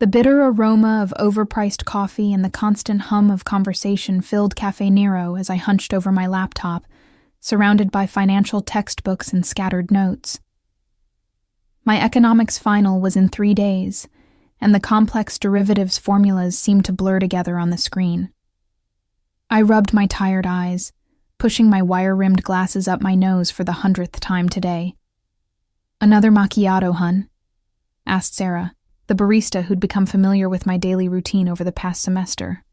The bitter aroma of overpriced coffee and the constant hum of conversation filled Cafe Nero as I hunched over my laptop, surrounded by financial textbooks and scattered notes. My economics final was in 3 days, and the complex derivatives formulas seemed to blur together on the screen. I rubbed my tired eyes, pushing my wire-rimmed glasses up my nose for the 100th time today. "Another macchiato, hun?" asked Sarah, the barista who'd become familiar with my daily routine over the past semester.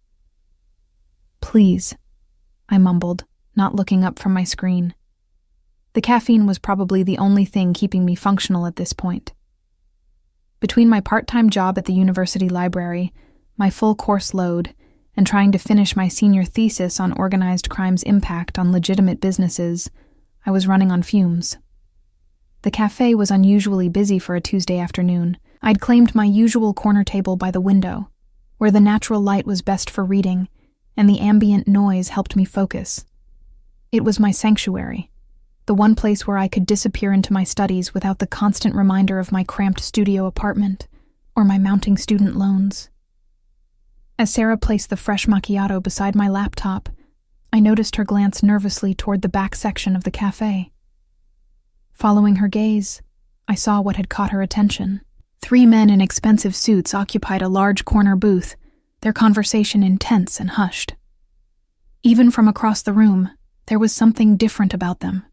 "Please," I mumbled, not looking up from my screen. The caffeine was probably the only thing keeping me functional at this point. Between my part-time job at the university library, my full course load, and trying to finish my senior thesis on organized crime's impact on legitimate businesses, I was running on fumes. The cafe was unusually busy for a Tuesday afternoon. I'd claimed my usual corner table by the window, where the natural light was best for reading, and the ambient noise helped me focus. It was my sanctuary, the one place where I could disappear into my studies without the constant reminder of my cramped studio apartment or my mounting student loans. As Sarah placed the fresh macchiato beside my laptop, I noticed her glance nervously toward the back section of the cafe. Following her gaze, I saw what had caught her attention. 3 men in expensive suits occupied a large corner booth, their conversation intense and hushed. Even from across the room, there was something different about them.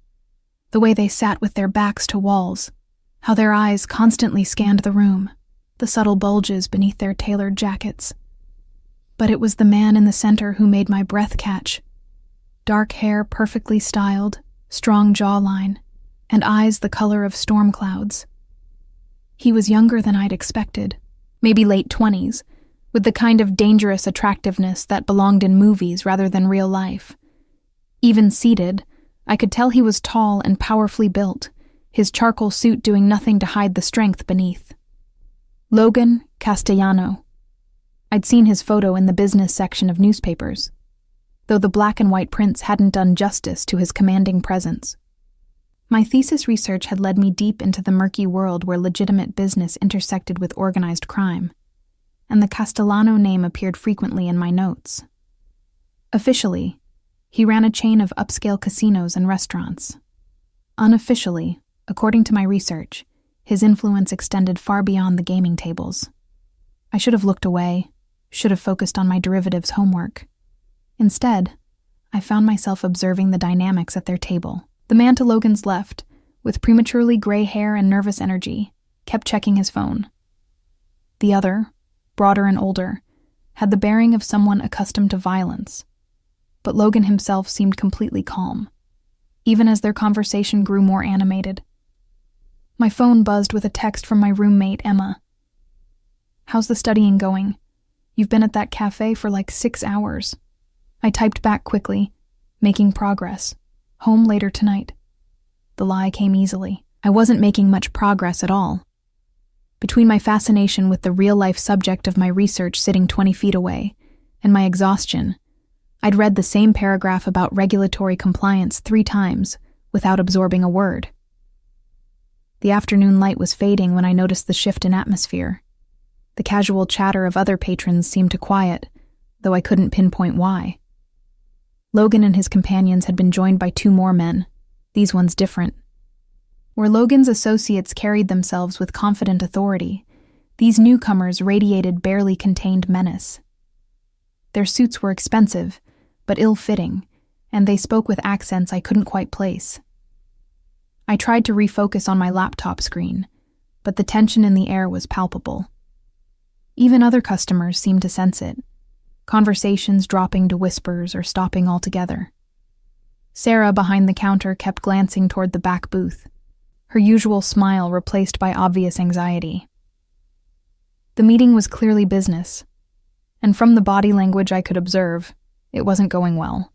The way they sat with their backs to walls, how their eyes constantly scanned the room, the subtle bulges beneath their tailored jackets. But it was the man in the center who made my breath catch. Dark hair perfectly styled, strong jawline, and eyes the color of storm clouds. He was younger than I'd expected, maybe late 20s, with the kind of dangerous attractiveness that belonged in movies rather than real life. Even seated, I could tell he was tall and powerfully built, his charcoal suit doing nothing to hide the strength beneath. Logan Castellano. I'd seen his photo in the business section of newspapers, though the black and white prints hadn't done justice to his commanding presence. My thesis research had led me deep into the murky world where legitimate business intersected with organized crime, and the Castellano name appeared frequently in my notes. Officially, he ran a chain of upscale casinos and restaurants. Unofficially, according to my research, his influence extended far beyond the gaming tables. I should have looked away, should have focused on my derivatives homework. Instead, I found myself observing the dynamics at their table. The man to Logan's left, with prematurely gray hair and nervous energy, kept checking his phone. The other, broader and older, had the bearing of someone accustomed to violence, but Logan himself seemed completely calm, even as their conversation grew more animated. My phone buzzed with a text from my roommate, Emma. "How's the studying going? You've been at that cafe for like 6 hours. I typed back quickly, making progress. Home later tonight. The lie came easily. I wasn't making much progress at all. Between my fascination with the real-life subject of my research sitting 20 feet away and my exhaustion, I'd read the same paragraph about regulatory compliance 3 times without absorbing a word. The afternoon light was fading when I noticed the shift in atmosphere. The casual chatter of other patrons seemed to quiet, though I couldn't pinpoint why. Logan and his companions had been joined by 2 more men, these ones different. Where Logan's associates carried themselves with confident authority, these newcomers radiated barely contained menace. Their suits were expensive, but ill-fitting, and they spoke with accents I couldn't quite place. I tried to refocus on my laptop screen, but the tension in the air was palpable. Even other customers seemed to sense it, conversations dropping to whispers or stopping altogether. Sarah behind the counter kept glancing toward the back booth, her usual smile replaced by obvious anxiety. The meeting was clearly business, and from the body language I could observe, it wasn't going well.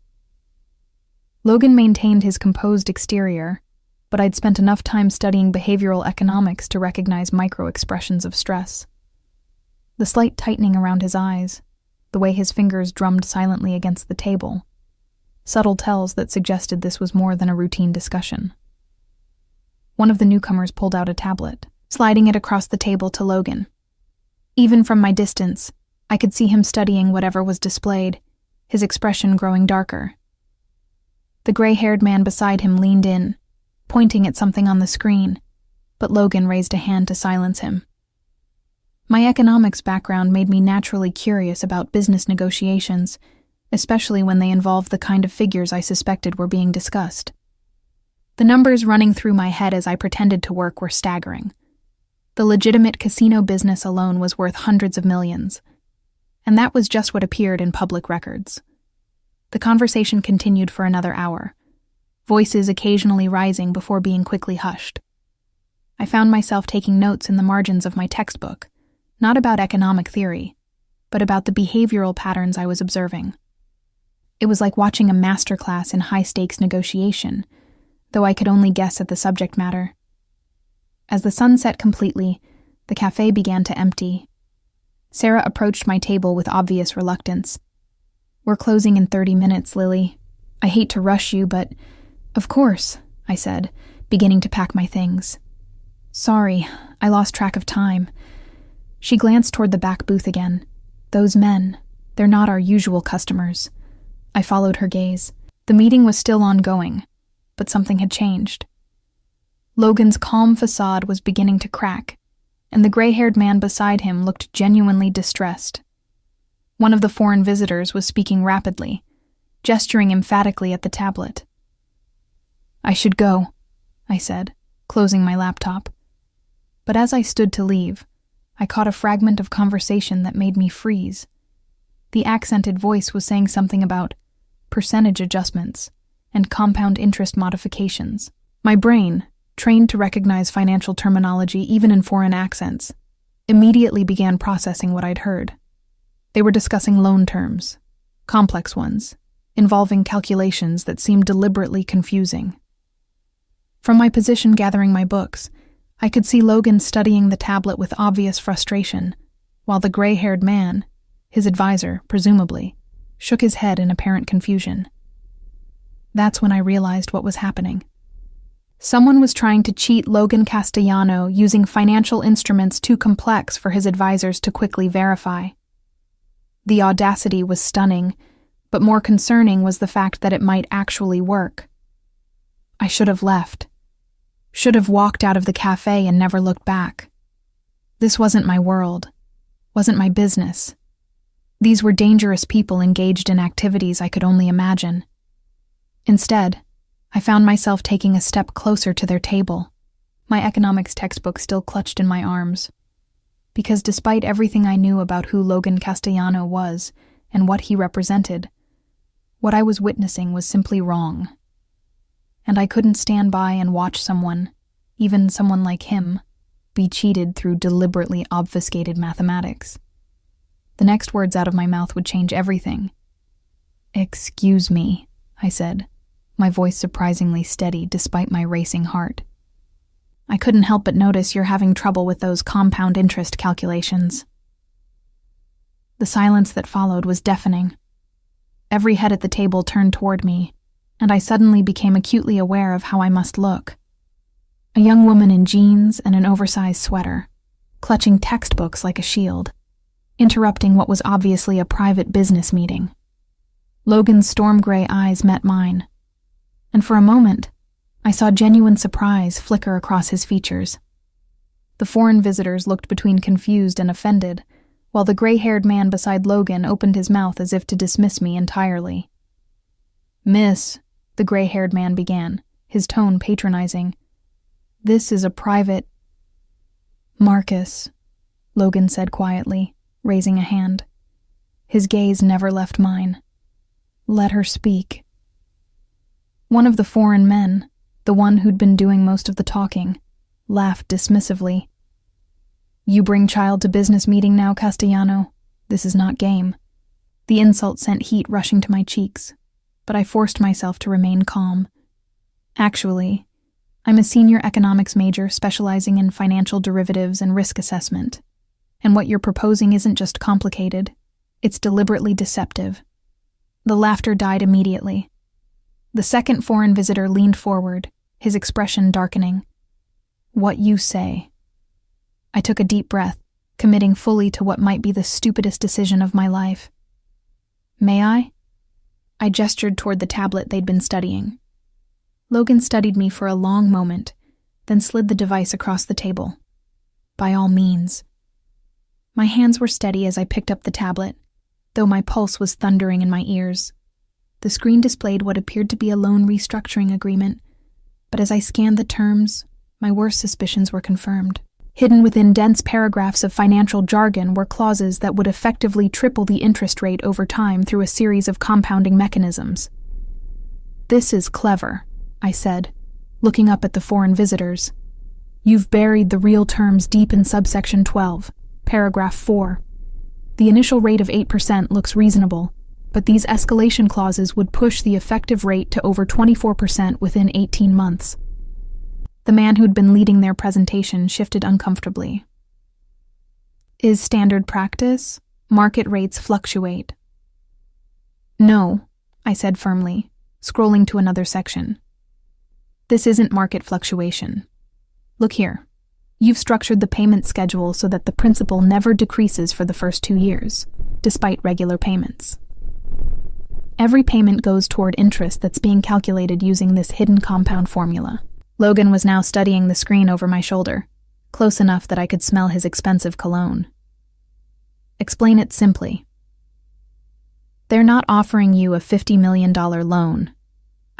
Logan maintained his composed exterior, but I'd spent enough time studying behavioral economics to recognize micro-expressions of stress. The slight tightening around his eyes, the way his fingers drummed silently against the table, subtle tells that suggested this was more than a routine discussion. One of the newcomers pulled out a tablet, sliding it across the table to Logan. Even from my distance, I could see him studying whatever was displayed, his expression growing darker. The gray-haired man beside him leaned in, pointing at something on the screen, but Logan raised a hand to silence him. My economics background made me naturally curious about business negotiations, especially when they involved the kind of figures I suspected were being discussed. The numbers running through my head as I pretended to work were staggering. The legitimate casino business alone was worth hundreds of millions, and that was just what appeared in public records. The conversation continued for another hour, voices occasionally rising before being quickly hushed. I found myself taking notes in the margins of my textbook, not about economic theory, but about the behavioral patterns I was observing. It was like watching a masterclass in high-stakes negotiation, though I could only guess at the subject matter. As the sun set completely, the cafe began to empty. Sarah approached my table with obvious reluctance. "We're closing in 30 minutes, Lily. I hate to rush you, but..." "Of course," I said, beginning to pack my things. "Sorry, I lost track of time." She glanced toward the back booth again. "Those men, they're not our usual customers." I followed her gaze. The meeting was still ongoing, but something had changed. Logan's calm facade was beginning to crack, and the gray-haired man beside him looked genuinely distressed. One of the foreign visitors was speaking rapidly, gesturing emphatically at the tablet. "I should go," I said, closing my laptop. But as I stood to leave, I caught a fragment of conversation that made me freeze. The accented voice was saying something about percentage adjustments and compound interest modifications. My brain, trained to recognize financial terminology even in foreign accents, immediately began processing what I'd heard. They were discussing loan terms, complex ones, involving calculations that seemed deliberately confusing. From my position gathering my books, I could see Logan studying the tablet with obvious frustration, while the gray-haired man, his advisor, presumably, shook his head in apparent confusion. That's when I realized what was happening. Someone was trying to cheat Logan Castellano using financial instruments too complex for his advisors to quickly verify. The audacity was stunning, but more concerning was the fact that it might actually work. I should have left. Should have walked out of the cafe and never looked back. This wasn't my world, wasn't my business. These were dangerous people engaged in activities I could only imagine. Instead, I found myself taking a step closer to their table, my economics textbook still clutched in my arms. Because despite everything I knew about who Logan Castellano was and what he represented, what I was witnessing was simply wrong. And I couldn't stand by and watch someone, even someone like him, be cheated through deliberately obfuscated mathematics. The next words out of my mouth would change everything. "Excuse me," I said, my voice surprisingly steady despite my racing heart. "I couldn't help but notice you're having trouble with those compound interest calculations." The silence that followed was deafening. Every head at the table turned toward me, and I suddenly became acutely aware of how I must look. A young woman in jeans and an oversized sweater, clutching textbooks like a shield, interrupting what was obviously a private business meeting. Logan's storm-gray eyes met mine, and for a moment, I saw genuine surprise flicker across his features. The foreign visitors looked between confused and offended, while the gray-haired man beside Logan opened his mouth as if to dismiss me entirely. "Miss," the gray-haired man began, his tone patronizing, "this is a private—" "Marcus," Logan said quietly, raising a hand. His gaze never left mine. "Let her speak." One of the foreign men, the one who'd been doing most of the talking, laughed dismissively. "You bring child to business meeting now, Castellano? This is not game." The insult sent heat rushing to my cheeks, but I forced myself to remain calm. "Actually, I'm a senior economics major specializing in financial derivatives and risk assessment, and what you're proposing isn't just complicated, it's deliberately deceptive." The laughter died immediately. The second foreign visitor leaned forward, his expression darkening. "What you say." I took a deep breath, committing fully to what might be the stupidest decision of my life. "May I?" I gestured toward the tablet they'd been studying. Logan studied me for a long moment, then slid the device across the table. "By all means." My hands were steady as I picked up the tablet, though my pulse was thundering in my ears. The screen displayed what appeared to be a loan restructuring agreement, but as I scanned the terms, my worst suspicions were confirmed. Hidden within dense paragraphs of financial jargon were clauses that would effectively triple the interest rate over time through a series of compounding mechanisms. "This is clever," I said, looking up at the foreign visitors. "You've buried the real terms deep in subsection 12, paragraph 4. The initial rate of 8% looks reasonable, but these escalation clauses would push the effective rate to over 24% within 18 months. The man who'd been leading their presentation shifted uncomfortably. "Is standard practice? Market rates fluctuate." "No," I said firmly, scrolling to another section. "This isn't market fluctuation. Look here. You've structured the payment schedule so that the principal never decreases for the first 2 years, despite regular payments. Every payment goes toward interest that's being calculated using this hidden compound formula." Logan was now studying the screen over my shoulder, close enough that I could smell his expensive cologne. "Explain it simply." "They're not offering you a $50 million loan,"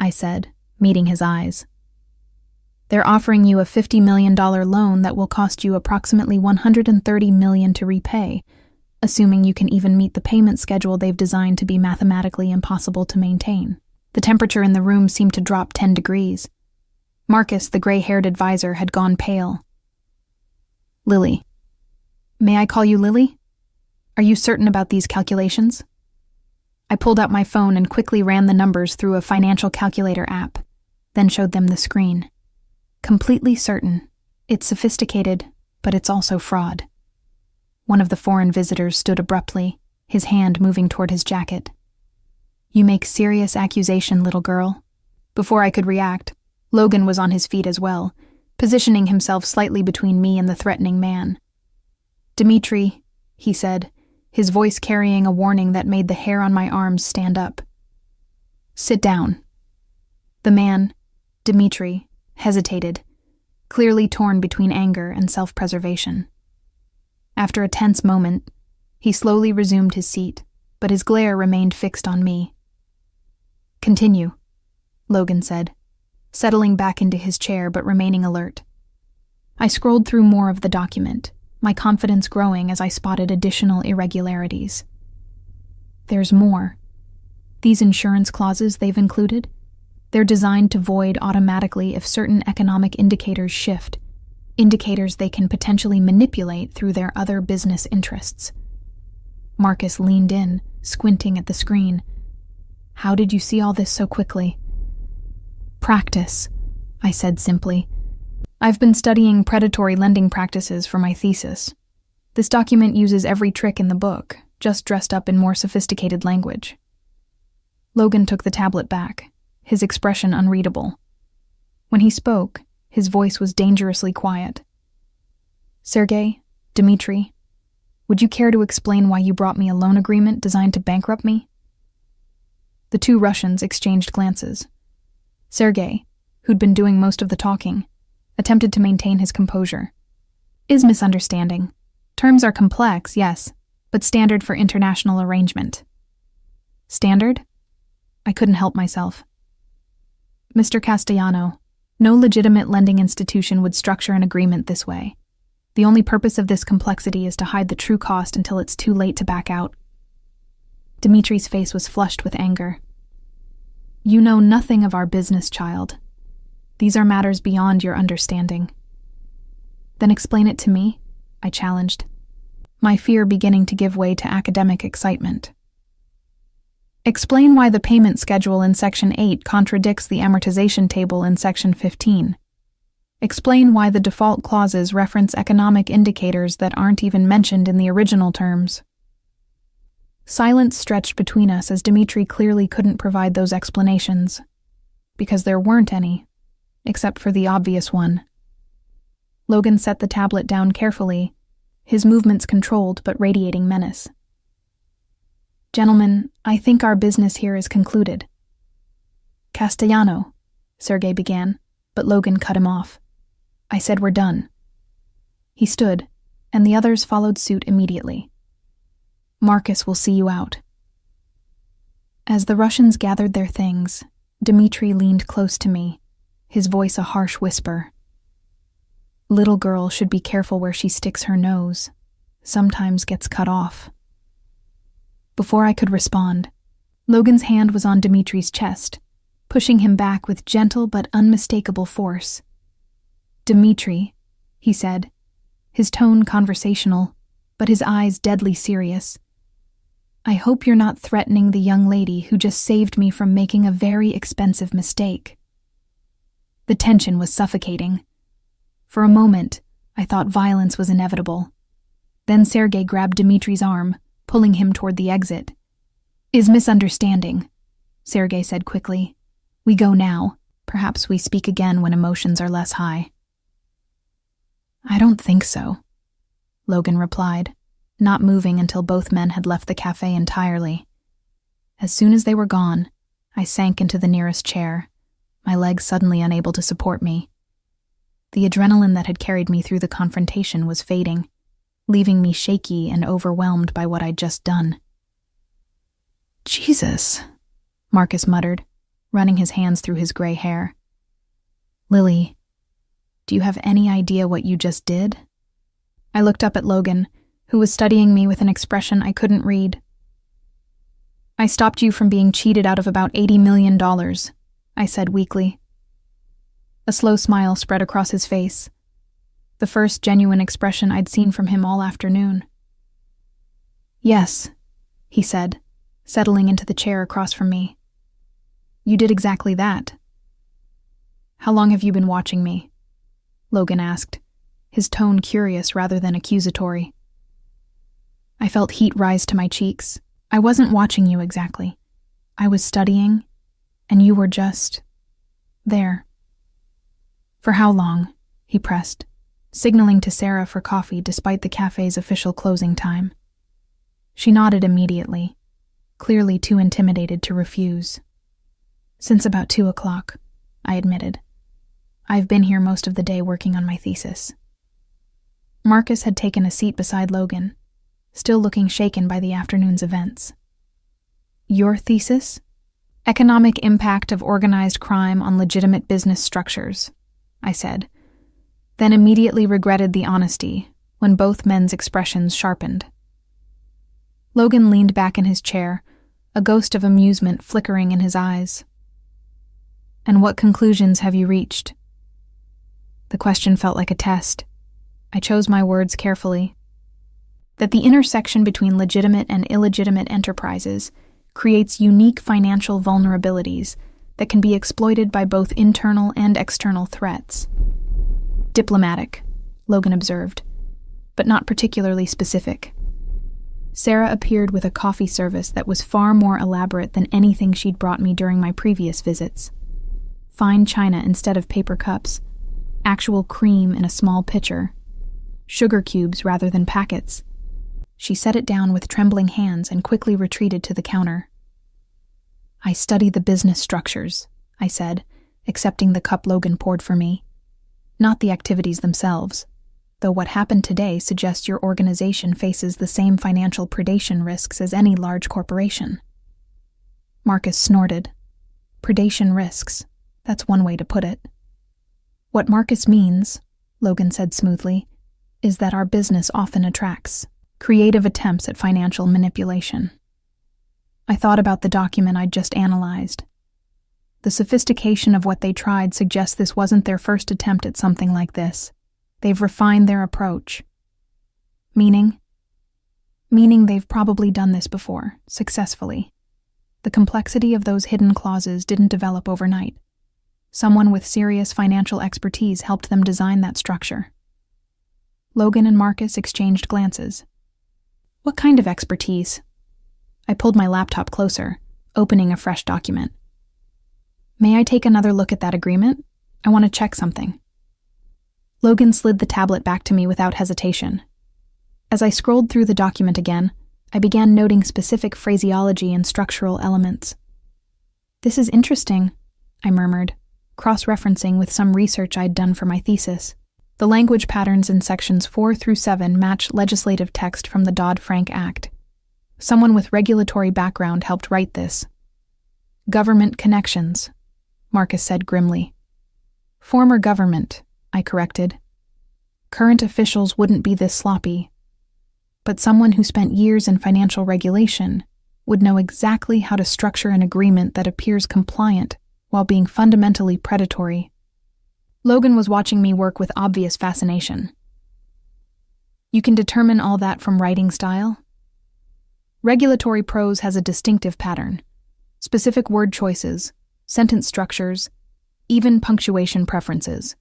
I said, meeting his eyes. "They're offering you a $50 million loan that will cost you approximately $130 million to repay, assuming you can even meet the payment schedule they've designed to be mathematically impossible to maintain." The temperature in the room seemed to drop 10 degrees. Marcus, the gray-haired advisor, had gone pale. "Lily. May I call you Lily? Are you certain about these calculations?" I pulled out my phone and quickly ran the numbers through a financial calculator app, then showed them the screen. "Completely certain. It's sophisticated, but it's also fraud." One of the foreign visitors stood abruptly, his hand moving toward his jacket. "You make serious accusation, little girl." Before I could react, Logan was on his feet as well, positioning himself slightly between me and the threatening man. "Dimitri," he said, his voice carrying a warning that made the hair on my arms stand up. "Sit down." The man, Dimitri, hesitated, clearly torn between anger and self-preservation. After a tense moment, he slowly resumed his seat, but his glare remained fixed on me. "Continue," Logan said, settling back into his chair but remaining alert. I scrolled through more of the document, my confidence growing as I spotted additional irregularities. There's more. These insurance clauses they've included, they're designed to void automatically if certain economic indicators shift, indicators they can potentially manipulate through their other business interests. Marcus leaned in, squinting at the screen. "How did you see all this so quickly?" "Practice," I said simply. "I've been studying predatory lending practices for my thesis. This document uses every trick in the book, just dressed up in more sophisticated language." Logan took the tablet back, his expression unreadable. When he spoke, his voice was dangerously quiet. "Sergey, Dimitri, would you care to explain why you brought me a loan agreement designed to bankrupt me?" The two Russians exchanged glances. Sergey, who'd been doing most of the talking, attempted to maintain his composure. "Is misunderstanding. Terms are complex, yes, but standard for international arrangement." "Standard?" I couldn't help myself. "Mr. Castellano, no legitimate lending institution would structure an agreement this way. The only purpose of this complexity is to hide the true cost until it's too late to back out." Dimitri's face was flushed with anger. "You know nothing of our business, child. These are matters beyond your understanding." "Then explain it to me," I challenged, my fear beginning to give way to academic excitement. "Explain why the payment schedule in Section 8 contradicts the amortization table in Section 15. Explain why the default clauses reference economic indicators that aren't even mentioned in the original terms." Silence stretched between us as Dimitri clearly couldn't provide those explanations, because there weren't any, except for the obvious one. Logan set the tablet down carefully, his movements controlled but radiating menace. "Gentlemen, I think our business here is concluded." "Castellano," Sergei began, but Logan cut him off. "I said we're done." He stood, and the others followed suit immediately. "Marcus will see you out." As the Russians gathered their things, Dmitri leaned close to me, his voice a harsh whisper. "Little girl should be careful where she sticks her nose. Sometimes gets cut off." Before I could respond, Logan's hand was on Dmitri's chest, pushing him back with gentle but unmistakable force. "Dmitri," he said, his tone conversational, but his eyes deadly serious. "I hope you're not threatening the young lady who just saved me from making a very expensive mistake." The tension was suffocating. For a moment, I thought violence was inevitable. Then Sergei grabbed Dmitri's arm, pulling him toward the exit. "Is misunderstanding," Sergei said quickly. "We go now. Perhaps we speak again when emotions are less high." "I don't think so," Logan replied, not moving until both men had left the cafe entirely. As soon as they were gone, I sank into the nearest chair, my legs suddenly unable to support me. The adrenaline that had carried me through the confrontation was fading, leaving me shaky and overwhelmed by what I'd just done. "Jesus," Marcus muttered, running his hands through his gray hair. "Lily, do you have any idea what you just did?" I looked up at Logan, who was studying me with an expression I couldn't read. "I stopped you from being cheated out of about $80 million, I said weakly. A slow smile spread across his face, the first genuine expression I'd seen from him all afternoon. "Yes," he said, settling into the chair across from me. "You did exactly that." "How long have you been watching me?" Logan asked, his tone curious rather than accusatory. I felt heat rise to my cheeks. "I wasn't watching you exactly. I was studying, and you were just there." "For how long?" he pressed, signaling to Sarah for coffee despite the cafe's official closing time. She nodded immediately, clearly too intimidated to refuse. "Since about 2:00, I admitted. "I've been here most of the day working on my thesis." Marcus had taken a seat beside Logan, still looking shaken by the afternoon's events. "Your thesis?" "Economic impact of organized crime on legitimate business structures," I said, then immediately regretted the honesty when both men's expressions sharpened. Logan leaned back in his chair, a ghost of amusement flickering in his eyes. "And what conclusions have you reached?" The question felt like a test. I chose my words carefully. That the intersection between legitimate and illegitimate enterprises creates unique financial vulnerabilities that can be exploited by both internal and external threats. "Diplomatic," Logan observed, "but not particularly specific." Sarah appeared with a coffee service that was far more elaborate than anything she'd brought me during my previous visits. Fine china instead of paper cups, actual cream in a small pitcher, sugar cubes rather than packets. She set it down with trembling hands and quickly retreated to the counter. "I study the business structures," I said, accepting the cup Logan poured for me. "Not the activities themselves, though what happened today suggests your organization faces the same financial predation risks as any large corporation." Marcus snorted. "Predation risks, that's one way to put it." "What Marcus means," Logan said smoothly, "is that our business often attracts creative attempts at financial manipulation." I thought about the document I'd just analyzed. The sophistication of what they tried suggests this wasn't their first attempt at something like this. They've refined their approach. Meaning? Meaning they've probably done this before, successfully. The complexity of those hidden clauses didn't develop overnight. Someone with serious financial expertise helped them design that structure. Logan and Marcus exchanged glances. "What kind of expertise?" I pulled my laptop closer, opening a fresh document. "May I take another look at that agreement? I want to check something." Logan slid the tablet back to me without hesitation. As I scrolled through the document again, I began noting specific phraseology and structural elements. "This is interesting," I murmured, cross-referencing with some research I'd done for my thesis. The language patterns in sections 4 through 7 match legislative text from the Dodd-Frank Act. Someone with regulatory background helped write this. "Government connections," Marcus said grimly. "Former government," I corrected. "Current officials wouldn't be this sloppy. But someone who spent years in financial regulation would know exactly how to structure an agreement that appears compliant while being fundamentally predatory." Logan was watching me work with obvious fascination. "You can determine all that from writing style?" Regulatory prose has a distinctive pattern. Specific word choices, sentence structures, even punctuation preferences.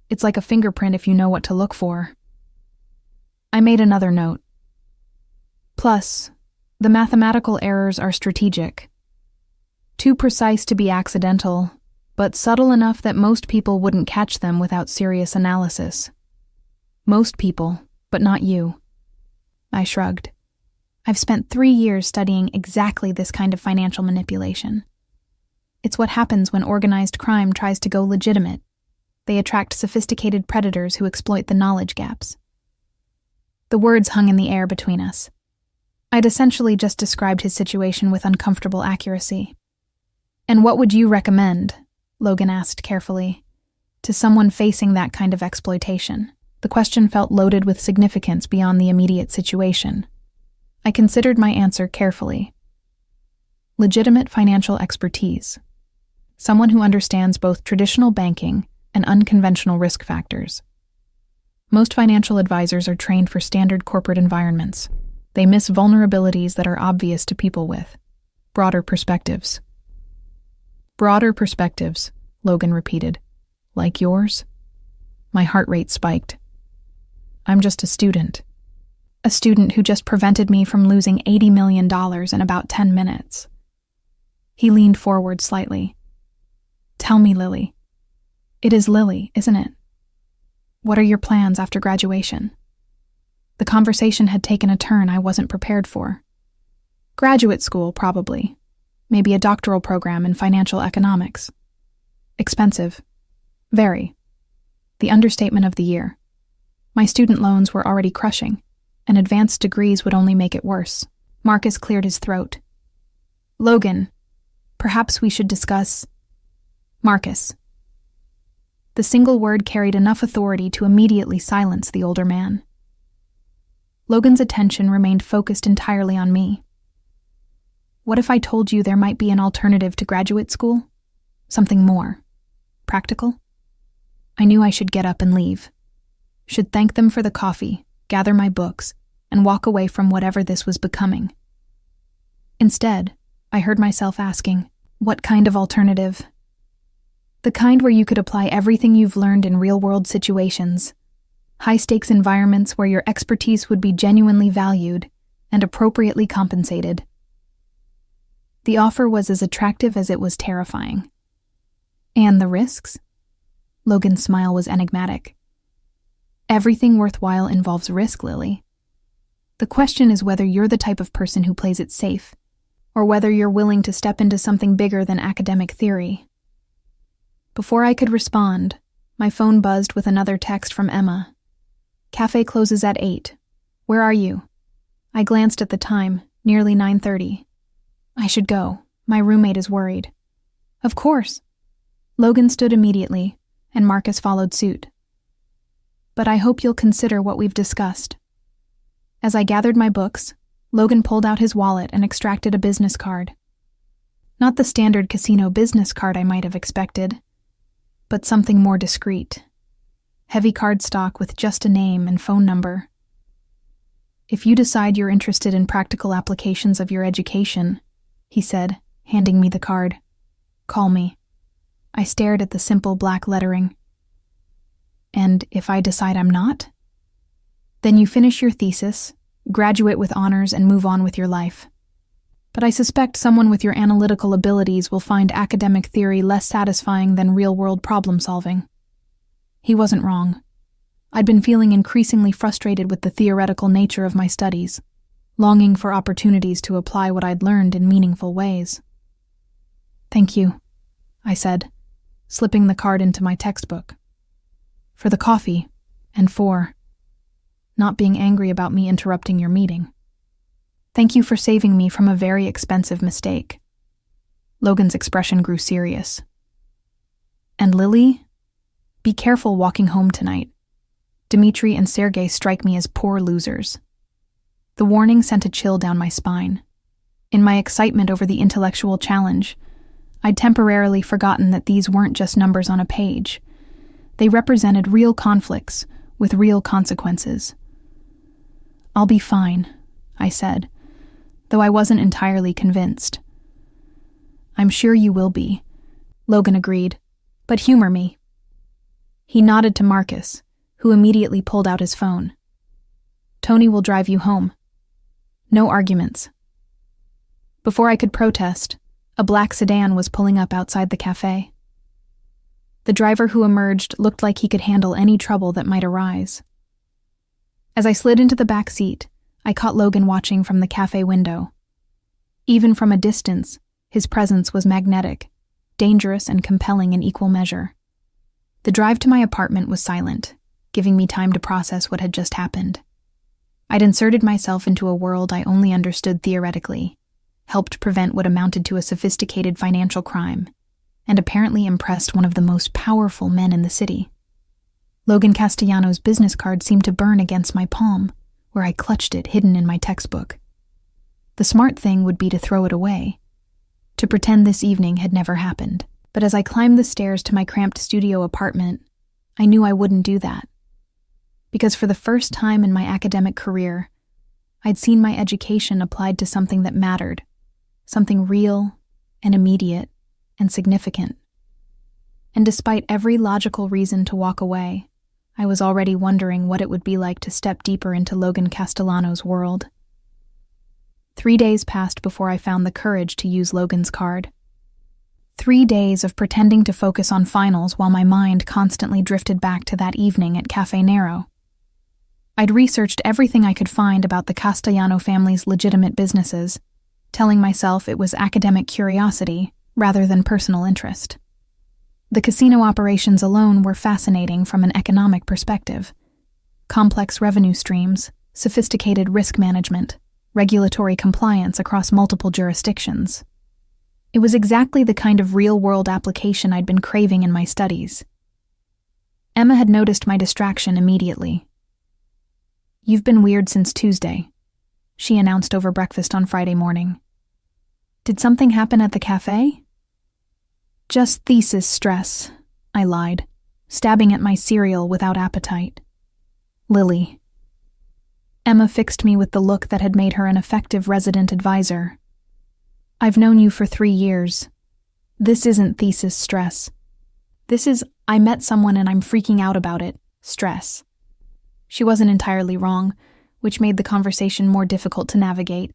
It's like a fingerprint if you know what to look for. I made another note. "Plus, the mathematical errors are strategic. Too precise to be accidental, but subtle enough that most people wouldn't catch them without serious analysis. Most people, but not you." I shrugged. "I've spent 3 years studying exactly this kind of financial manipulation. It's what happens when organized crime tries to go legitimate. They attract sophisticated predators who exploit the knowledge gaps." The words hung in the air between us. I'd essentially just described his situation with uncomfortable accuracy. "And what would you recommend?" Logan asked carefully. "To someone facing that kind of exploitation?" The question felt loaded with significance beyond the immediate situation. I considered my answer carefully. Legitimate financial expertise. Someone who understands both traditional banking and unconventional risk factors. Most financial advisors are trained for standard corporate environments. They miss vulnerabilities that are obvious to people with broader perspectives. "Broader perspectives," Logan repeated. "Like yours?" My heart rate spiked. "I'm just a student. A student who just prevented me from losing $80 million in about 10 minutes. He leaned forward slightly. "Tell me, Lily." "It is Lily, isn't it? What are your plans after graduation?" The conversation had taken a turn I wasn't prepared for. "Graduate school, probably. Maybe a doctoral program in financial economics. Expensive. Very. The understatement of the year. My student loans were already crushing, and advanced degrees would only make it worse." Marcus cleared his throat. "Logan, perhaps we should discuss—" "Marcus." The single word carried enough authority to immediately silence the older man. Logan's attention remained focused entirely on me. "What if I told you there might be an alternative to graduate school? Something more practical?" I knew I should get up and leave. Should thank them for the coffee, gather my books, and walk away from whatever this was becoming. Instead, I heard myself asking, "What kind of alternative?" "The kind where you could apply everything you've learned in real-world situations. High-stakes environments where your expertise would be genuinely valued and appropriately compensated." The offer was as attractive as it was terrifying. "And the risks?" Logan's smile was enigmatic. "Everything worthwhile involves risk, Lily. The question is whether you're the type of person who plays it safe, or whether you're willing to step into something bigger than academic theory." Before I could respond, my phone buzzed with another text from Emma. "Cafe closes at 8. Where are you?" I glanced at the time, nearly 9:30. "I should go. My roommate is worried." "Of course." Logan stood immediately, and Marcus followed suit. "But I hope you'll consider what we've discussed." As I gathered my books, Logan pulled out his wallet and extracted a business card. Not the standard casino business card I might have expected, but something more discreet. Heavy cardstock with just a name and phone number. "If you decide you're interested in practical applications of your education," he said, handing me the card, "call me." I stared at the simple black lettering. "And if I decide I'm not?" "Then you finish your thesis, graduate with honors, and move on with your life. But I suspect someone with your analytical abilities will find academic theory less satisfying than real-world problem-solving." He wasn't wrong. I'd been feeling increasingly frustrated with the theoretical nature of my studies, longing for opportunities to apply what I'd learned in meaningful ways. "Thank you," I said, slipping the card into my textbook. "For the coffee, and for not being angry about me interrupting your meeting. Thank you for saving me from a very expensive mistake." Logan's expression grew serious. "And Lily, be careful walking home tonight. Dmitri and Sergei strike me as poor losers." The warning sent a chill down my spine. In my excitement over the intellectual challenge, I'd temporarily forgotten that these weren't just numbers on a page. They represented real conflicts with real consequences. "I'll be fine," I said, though I wasn't entirely convinced. "I'm sure you will be," Logan agreed, "but humor me." He nodded to Marcus, who immediately pulled out his phone. "Tony will drive you home. No arguments." Before I could protest, a black sedan was pulling up outside the cafe. The driver who emerged looked like he could handle any trouble that might arise. As I slid into the back seat, I caught Logan watching from the cafe window. Even from a distance, his presence was magnetic, dangerous and compelling in equal measure. The drive to my apartment was silent, giving me time to process what had just happened. I'd inserted myself into a world I only understood theoretically, helped prevent what amounted to a sophisticated financial crime, and apparently impressed one of the most powerful men in the city. Logan Castellano's business card seemed to burn against my palm, where I clutched it hidden in my textbook. The smart thing would be to throw it away, to pretend this evening had never happened. But as I climbed the stairs to my cramped studio apartment, I knew I wouldn't do that. Because for the first time in my academic career, I'd seen my education applied to something that mattered, something real and immediate and significant. And despite every logical reason to walk away, I was already wondering what it would be like to step deeper into Logan Castellano's world. 3 days passed before I found the courage to use Logan's card. 3 days of pretending to focus on finals while my mind constantly drifted back to that evening at Cafe Nero. I'd researched everything I could find about the Castellano family's legitimate businesses, telling myself it was academic curiosity rather than personal interest. The casino operations alone were fascinating from an economic perspective. Complex revenue streams, sophisticated risk management, regulatory compliance across multiple jurisdictions. It was exactly the kind of real-world application I'd been craving in my studies. Emma had noticed my distraction immediately. "You've been weird since Tuesday," she announced over breakfast on Friday morning. "Did something happen at the cafe?" "Just thesis stress," I lied, stabbing at my cereal without appetite. "Lily." Emma fixed me with the look that had made her an effective resident advisor. "I've known you for 3 years. This isn't thesis stress. This is, I met someone and I'm freaking out about it, stress." She wasn't entirely wrong, which made the conversation more difficult to navigate.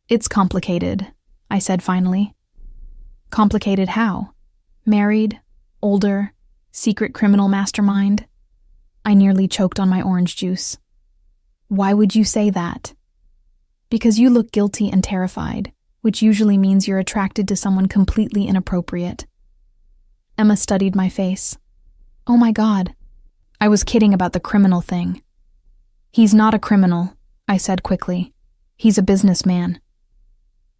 "It's complicated," I said finally. "Complicated how? Married? Older? Secret criminal mastermind?" I nearly choked on my orange juice. "Why would you say that?" "Because you look guilty and terrified, which usually means you're attracted to someone completely inappropriate." Emma studied my face. "Oh my God. I was kidding about the criminal thing." "He's not a criminal," I said quickly. "He's a businessman."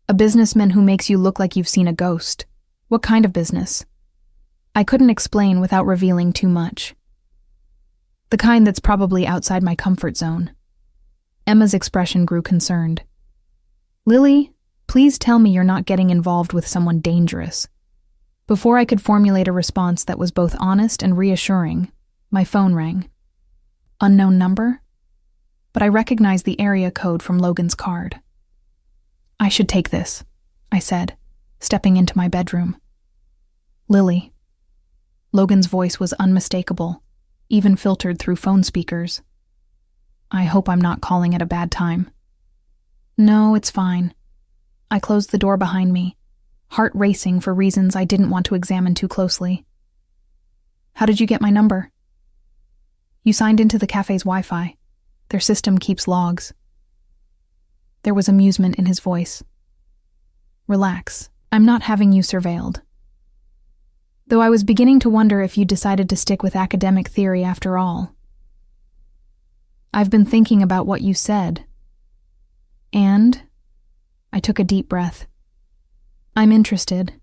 "A businessman who makes you look like you've seen a ghost. What kind of business?" I couldn't explain without revealing too much. "The kind that's probably outside my comfort zone." Emma's expression grew concerned. "Lily, please tell me you're not getting involved with someone dangerous." Before I could formulate a response that was both honest and reassuring, my phone rang. Unknown number? But I recognized the area code from Logan's card. "I should take this," I said, stepping into my bedroom. "Lily." Logan's voice was unmistakable, even filtered through phone speakers. "I hope I'm not calling at a bad time." "No, it's fine." I closed the door behind me, heart racing for reasons I didn't want to examine too closely. "How did you get my number?" You signed into the cafe's Wi-Fi. Their system keeps logs. There was amusement in his voice. Relax, I'm not having you surveilled. Though I was beginning to wonder if you decided to stick with academic theory after all. I've been thinking about what you said. And? I took a deep breath. I'm interested.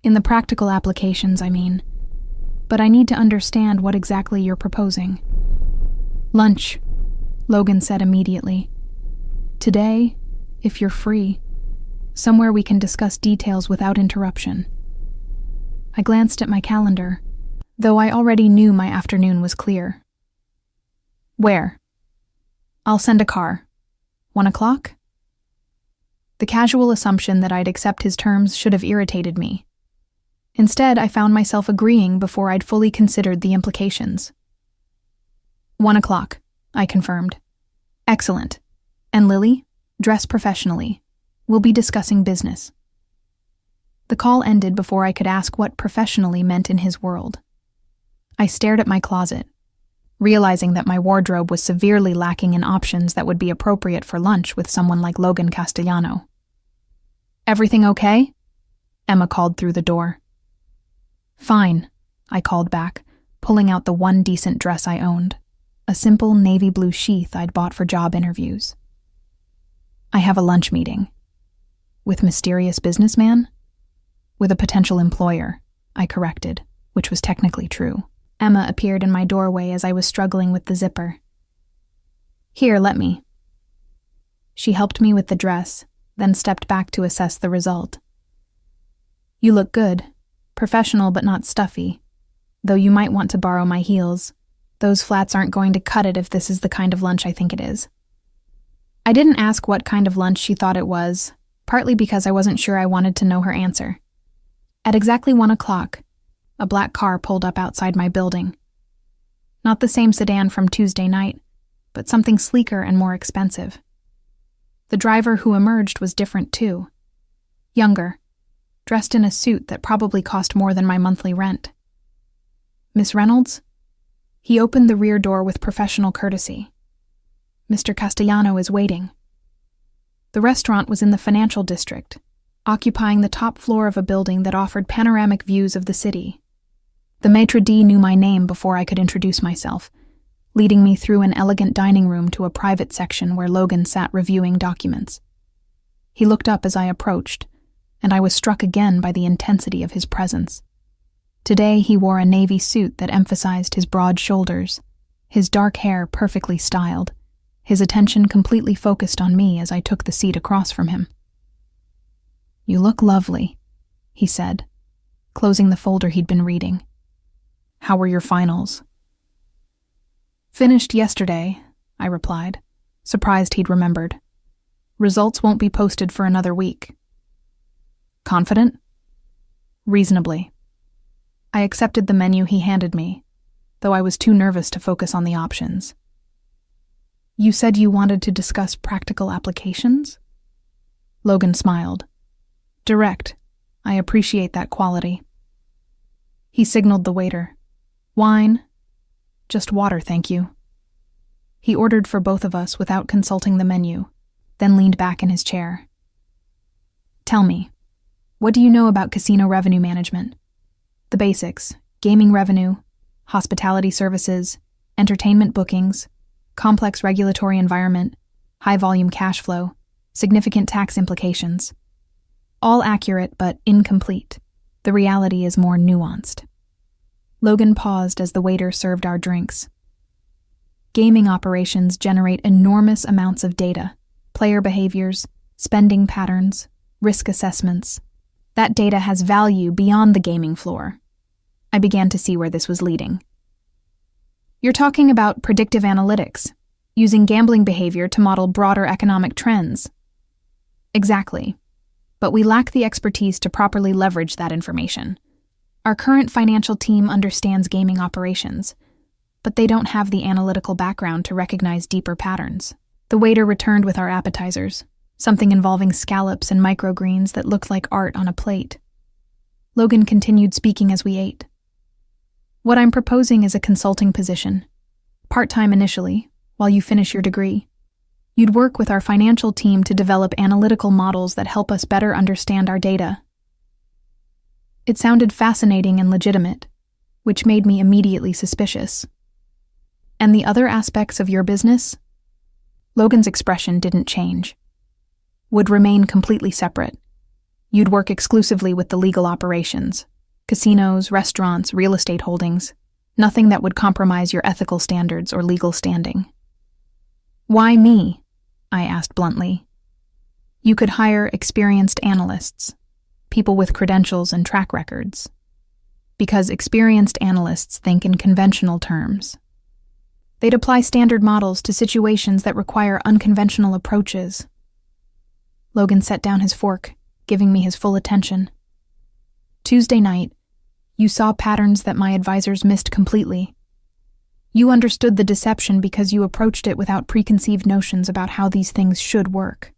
In the practical applications, I mean. But I need to understand what exactly you're proposing. Lunch, Logan said immediately. Today, if you're free. Somewhere we can discuss details without interruption. I glanced at my calendar, though I already knew my afternoon was clear. Where? I'll send a car. 1 o'clock? The casual assumption that I'd accept his terms should have irritated me. Instead, I found myself agreeing before I'd fully considered the implications. 1 o'clock, I confirmed. Excellent. And Lily, dress professionally. We'll be discussing business. The call ended before I could ask what professionally meant in his world. I stared at my closet, realizing that my wardrobe was severely lacking in options that would be appropriate for lunch with someone like Logan Castellano. Everything okay? Emma called through the door. Fine, I called back, pulling out the one decent dress I owned, a simple navy blue sheath I'd bought for job interviews. I have a lunch meeting. With mysterious businessman? With a potential employer, I corrected, which was technically true. Emma appeared in my doorway as I was struggling with the zipper. Here, let me. She helped me with the dress, then stepped back to assess the result. You look good, professional but not stuffy, though you might want to borrow my heels. Those flats aren't going to cut it if this is the kind of lunch I think it is. I didn't ask what kind of lunch she thought it was, partly because I wasn't sure I wanted to know her answer. At exactly 1 o'clock, a black car pulled up outside my building. Not the same sedan from Tuesday night, but something sleeker and more expensive. The driver who emerged was different too. Younger, dressed in a suit that probably cost more than my monthly rent. Miss Reynolds? He opened the rear door with professional courtesy. Mr. Castellano is waiting. The restaurant was in the financial district, occupying the top floor of a building that offered panoramic views of the city. The maitre d' knew my name before I could introduce myself, leading me through an elegant dining room to a private section where Logan sat reviewing documents. He looked up as I approached, and I was struck again by the intensity of his presence. Today he wore a navy suit that emphasized his broad shoulders, his dark hair perfectly styled, his attention completely focused on me as I took the seat across from him. You look lovely, he said, closing the folder he'd been reading. How were your finals? Finished yesterday, I replied, surprised he'd remembered. Results won't be posted for another week. Confident? Reasonably. I accepted the menu he handed me, though I was too nervous to focus on the options. You said you wanted to discuss practical applications? Logan smiled. Direct. I appreciate that quality. He signaled the waiter. Wine? Just water, thank you. He ordered for both of us without consulting the menu, then leaned back in his chair. Tell me, what do you know about casino revenue management? The basics: gaming revenue, hospitality services, entertainment bookings, complex regulatory environment, high-volume cash flow, significant tax implications. All accurate but incomplete. The reality is more nuanced. Logan paused as the waiter served our drinks. Gaming operations generate enormous amounts of data: player behaviors, spending patterns, risk assessments. That data has value beyond the gaming floor. I began to see where this was leading. You're talking about predictive analytics, using gambling behavior to model broader economic trends. Exactly. But we lack the expertise to properly leverage that information. Our current financial team understands gaming operations, but they don't have the analytical background to recognize deeper patterns. The waiter returned with our appetizers, something involving scallops and microgreens that looked like art on a plate. Logan continued speaking as we ate. What I'm proposing is a consulting position, Part-time initially, while you finish your degree. You'd work with our financial team to develop analytical models that help us better understand our data. It sounded fascinating and legitimate, which made me immediately suspicious. And the other aspects of your business? Logan's expression didn't change. Would remain completely separate. You'd work exclusively with the legal operations, casinos, restaurants, real estate holdings, nothing that would compromise your ethical standards or legal standing. Why me? I asked bluntly. You could hire experienced analysts, people with credentials and track records. Because experienced analysts think in conventional terms. They'd apply standard models to situations that require unconventional approaches. Logan set down his fork, giving me his full attention. Tuesday night, you saw patterns that my advisors missed completely. You understood the deception because you approached it without preconceived notions about how these things should work.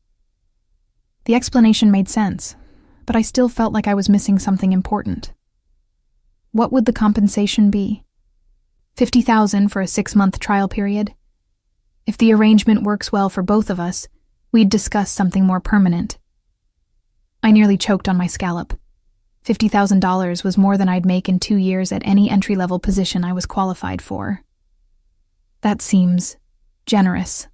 The explanation made sense, but I still felt like I was missing something important. What would the compensation be? $50,000 for a 6-month trial period? If the arrangement works well for both of us, we'd discuss something more permanent. I nearly choked on my scallop. $50,000 was more than I'd make in 2 years at any entry-level position I was qualified for. That seems generous.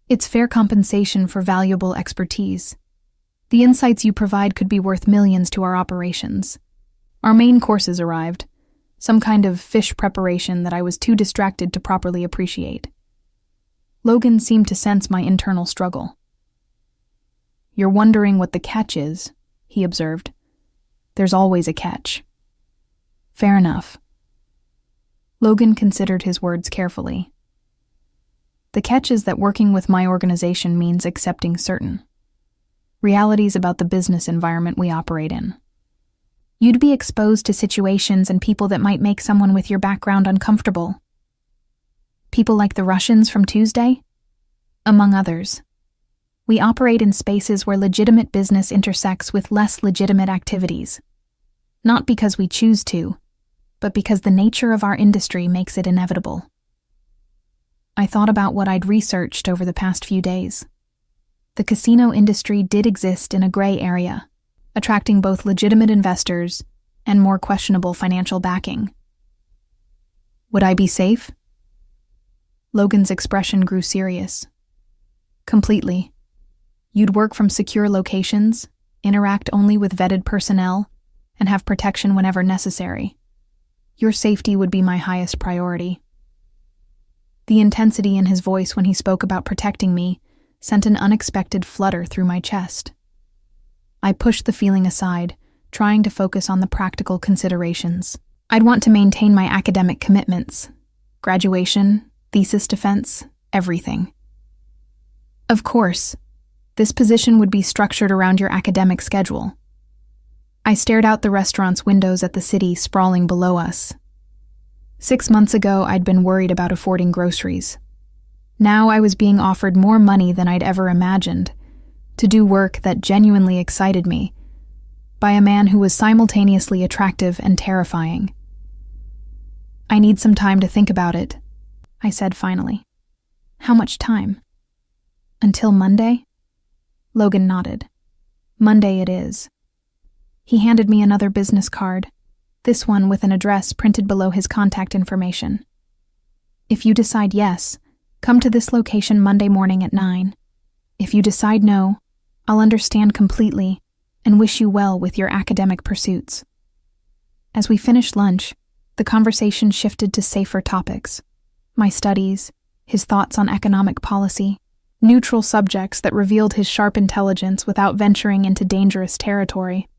It's fair compensation for valuable expertise. The insights you provide could be worth millions to our operations. Our main courses arrived, some kind of fish preparation that I was too distracted to properly appreciate. Logan seemed to sense my internal struggle. You're wondering what the catch is, he observed. There's always a catch. Fair enough. Logan considered his words carefully. The catch is that working with my organization means accepting certain realities about the business environment we operate in. You'd be exposed to situations and people that might make someone with your background uncomfortable. People like the Russians from Tuesday? Among others. We operate in spaces where legitimate business intersects with less legitimate activities. Not because we choose to, but because the nature of our industry makes it inevitable. I thought about what I'd researched over the past few days. The casino industry did exist in a gray area, attracting both legitimate investors and more questionable financial backing. Would I be safe? Logan's expression grew serious. Completely. You'd work from secure locations, interact only with vetted personnel, and have protection whenever necessary. Your safety would be my highest priority. The intensity in his voice when he spoke about protecting me sent an unexpected flutter through my chest. I pushed the feeling aside, trying to focus on the practical considerations. I'd want to maintain my academic commitments. Graduation, thesis defense, everything. Of course, this position would be structured around your academic schedule. I stared out the restaurant's windows at the city sprawling below us. 6 months ago, I'd been worried about affording groceries. Now I was being offered more money than I'd ever imagined, to do work that genuinely excited me, by a man who was simultaneously attractive and terrifying. I need some time to think about it, I said finally. How much time? Until Monday? Logan nodded. Monday it is. He handed me another business card, this one with an address printed below his contact information. If you decide yes, come to this location Monday morning at 9. If you decide no, I'll understand completely and wish you well with your academic pursuits. As we finished lunch, the conversation shifted to safer topics. My studies, his thoughts on economic policy, neutral subjects that revealed his sharp intelligence without venturing into dangerous territory.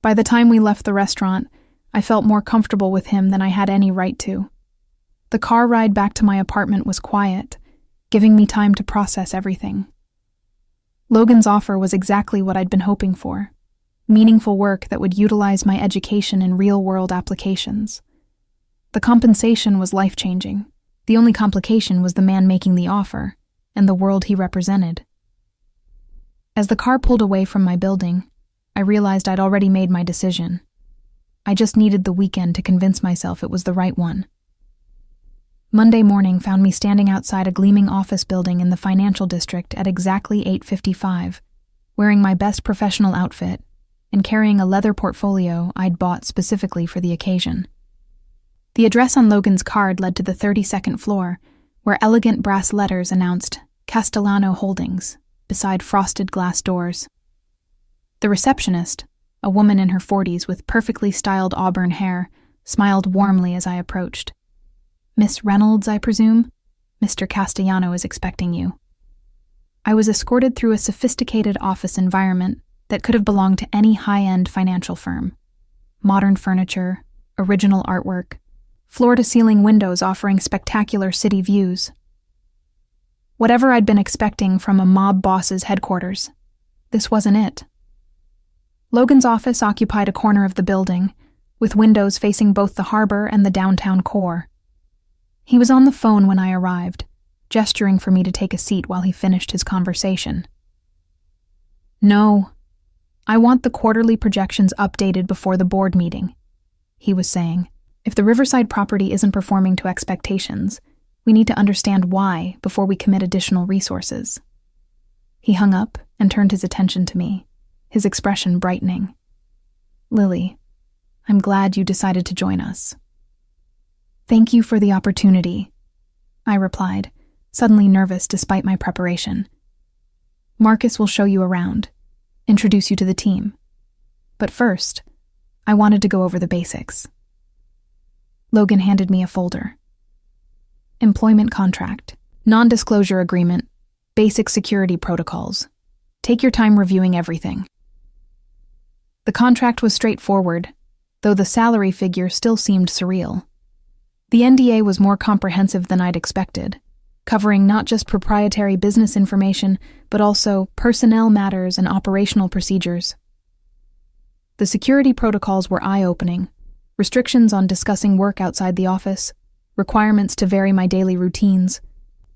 By the time we left the restaurant, I felt more comfortable with him than I had any right to. The car ride back to my apartment was quiet, giving me time to process everything. Logan's offer was exactly what I'd been hoping for. Meaningful work that would utilize my education in real-world applications. The compensation was life-changing. The only complication was the man making the offer, and the world he represented. As the car pulled away from my building, I realized I'd already made my decision. I just needed the weekend to convince myself it was the right one. Monday morning found me standing outside a gleaming office building in the financial district at exactly 8:55, wearing my best professional outfit and carrying a leather portfolio I'd bought specifically for the occasion. The address on Logan's card led to the 32nd floor, where elegant brass letters announced Castellano Holdings, beside frosted glass doors. The receptionist, a woman in her 40s with perfectly styled auburn hair, smiled warmly as I approached. "Miss Reynolds, I presume? Mr. Castellano is expecting you." I was escorted through a sophisticated office environment that could have belonged to any high-end financial firm. Modern furniture, original artwork, floor-to-ceiling windows offering spectacular city views. Whatever I'd been expecting from a mob boss's headquarters, this wasn't it. Logan's office occupied a corner of the building, with windows facing both the harbor and the downtown core. He was on the phone when I arrived, gesturing for me to take a seat while he finished his conversation. "No, I want the quarterly projections updated before the board meeting," he was saying. "If the Riverside property isn't performing to expectations, we need to understand why before we commit additional resources." He hung up and turned his attention to me, his expression brightening. "Lily, I'm glad you decided to join us." "Thank you for the opportunity," I replied, suddenly nervous despite my preparation. "Marcus will show you around, introduce you to the team. But first, I wanted to go over the basics." Logan handed me a folder. Employment contract, non-disclosure agreement, basic security protocols. Take your time reviewing everything. The contract was straightforward, though the salary figure still seemed surreal. The NDA was more comprehensive than I'd expected, covering not just proprietary business information, but also personnel matters and operational procedures. The security protocols were eye-opening: restrictions on discussing work outside the office, requirements to vary my daily routines,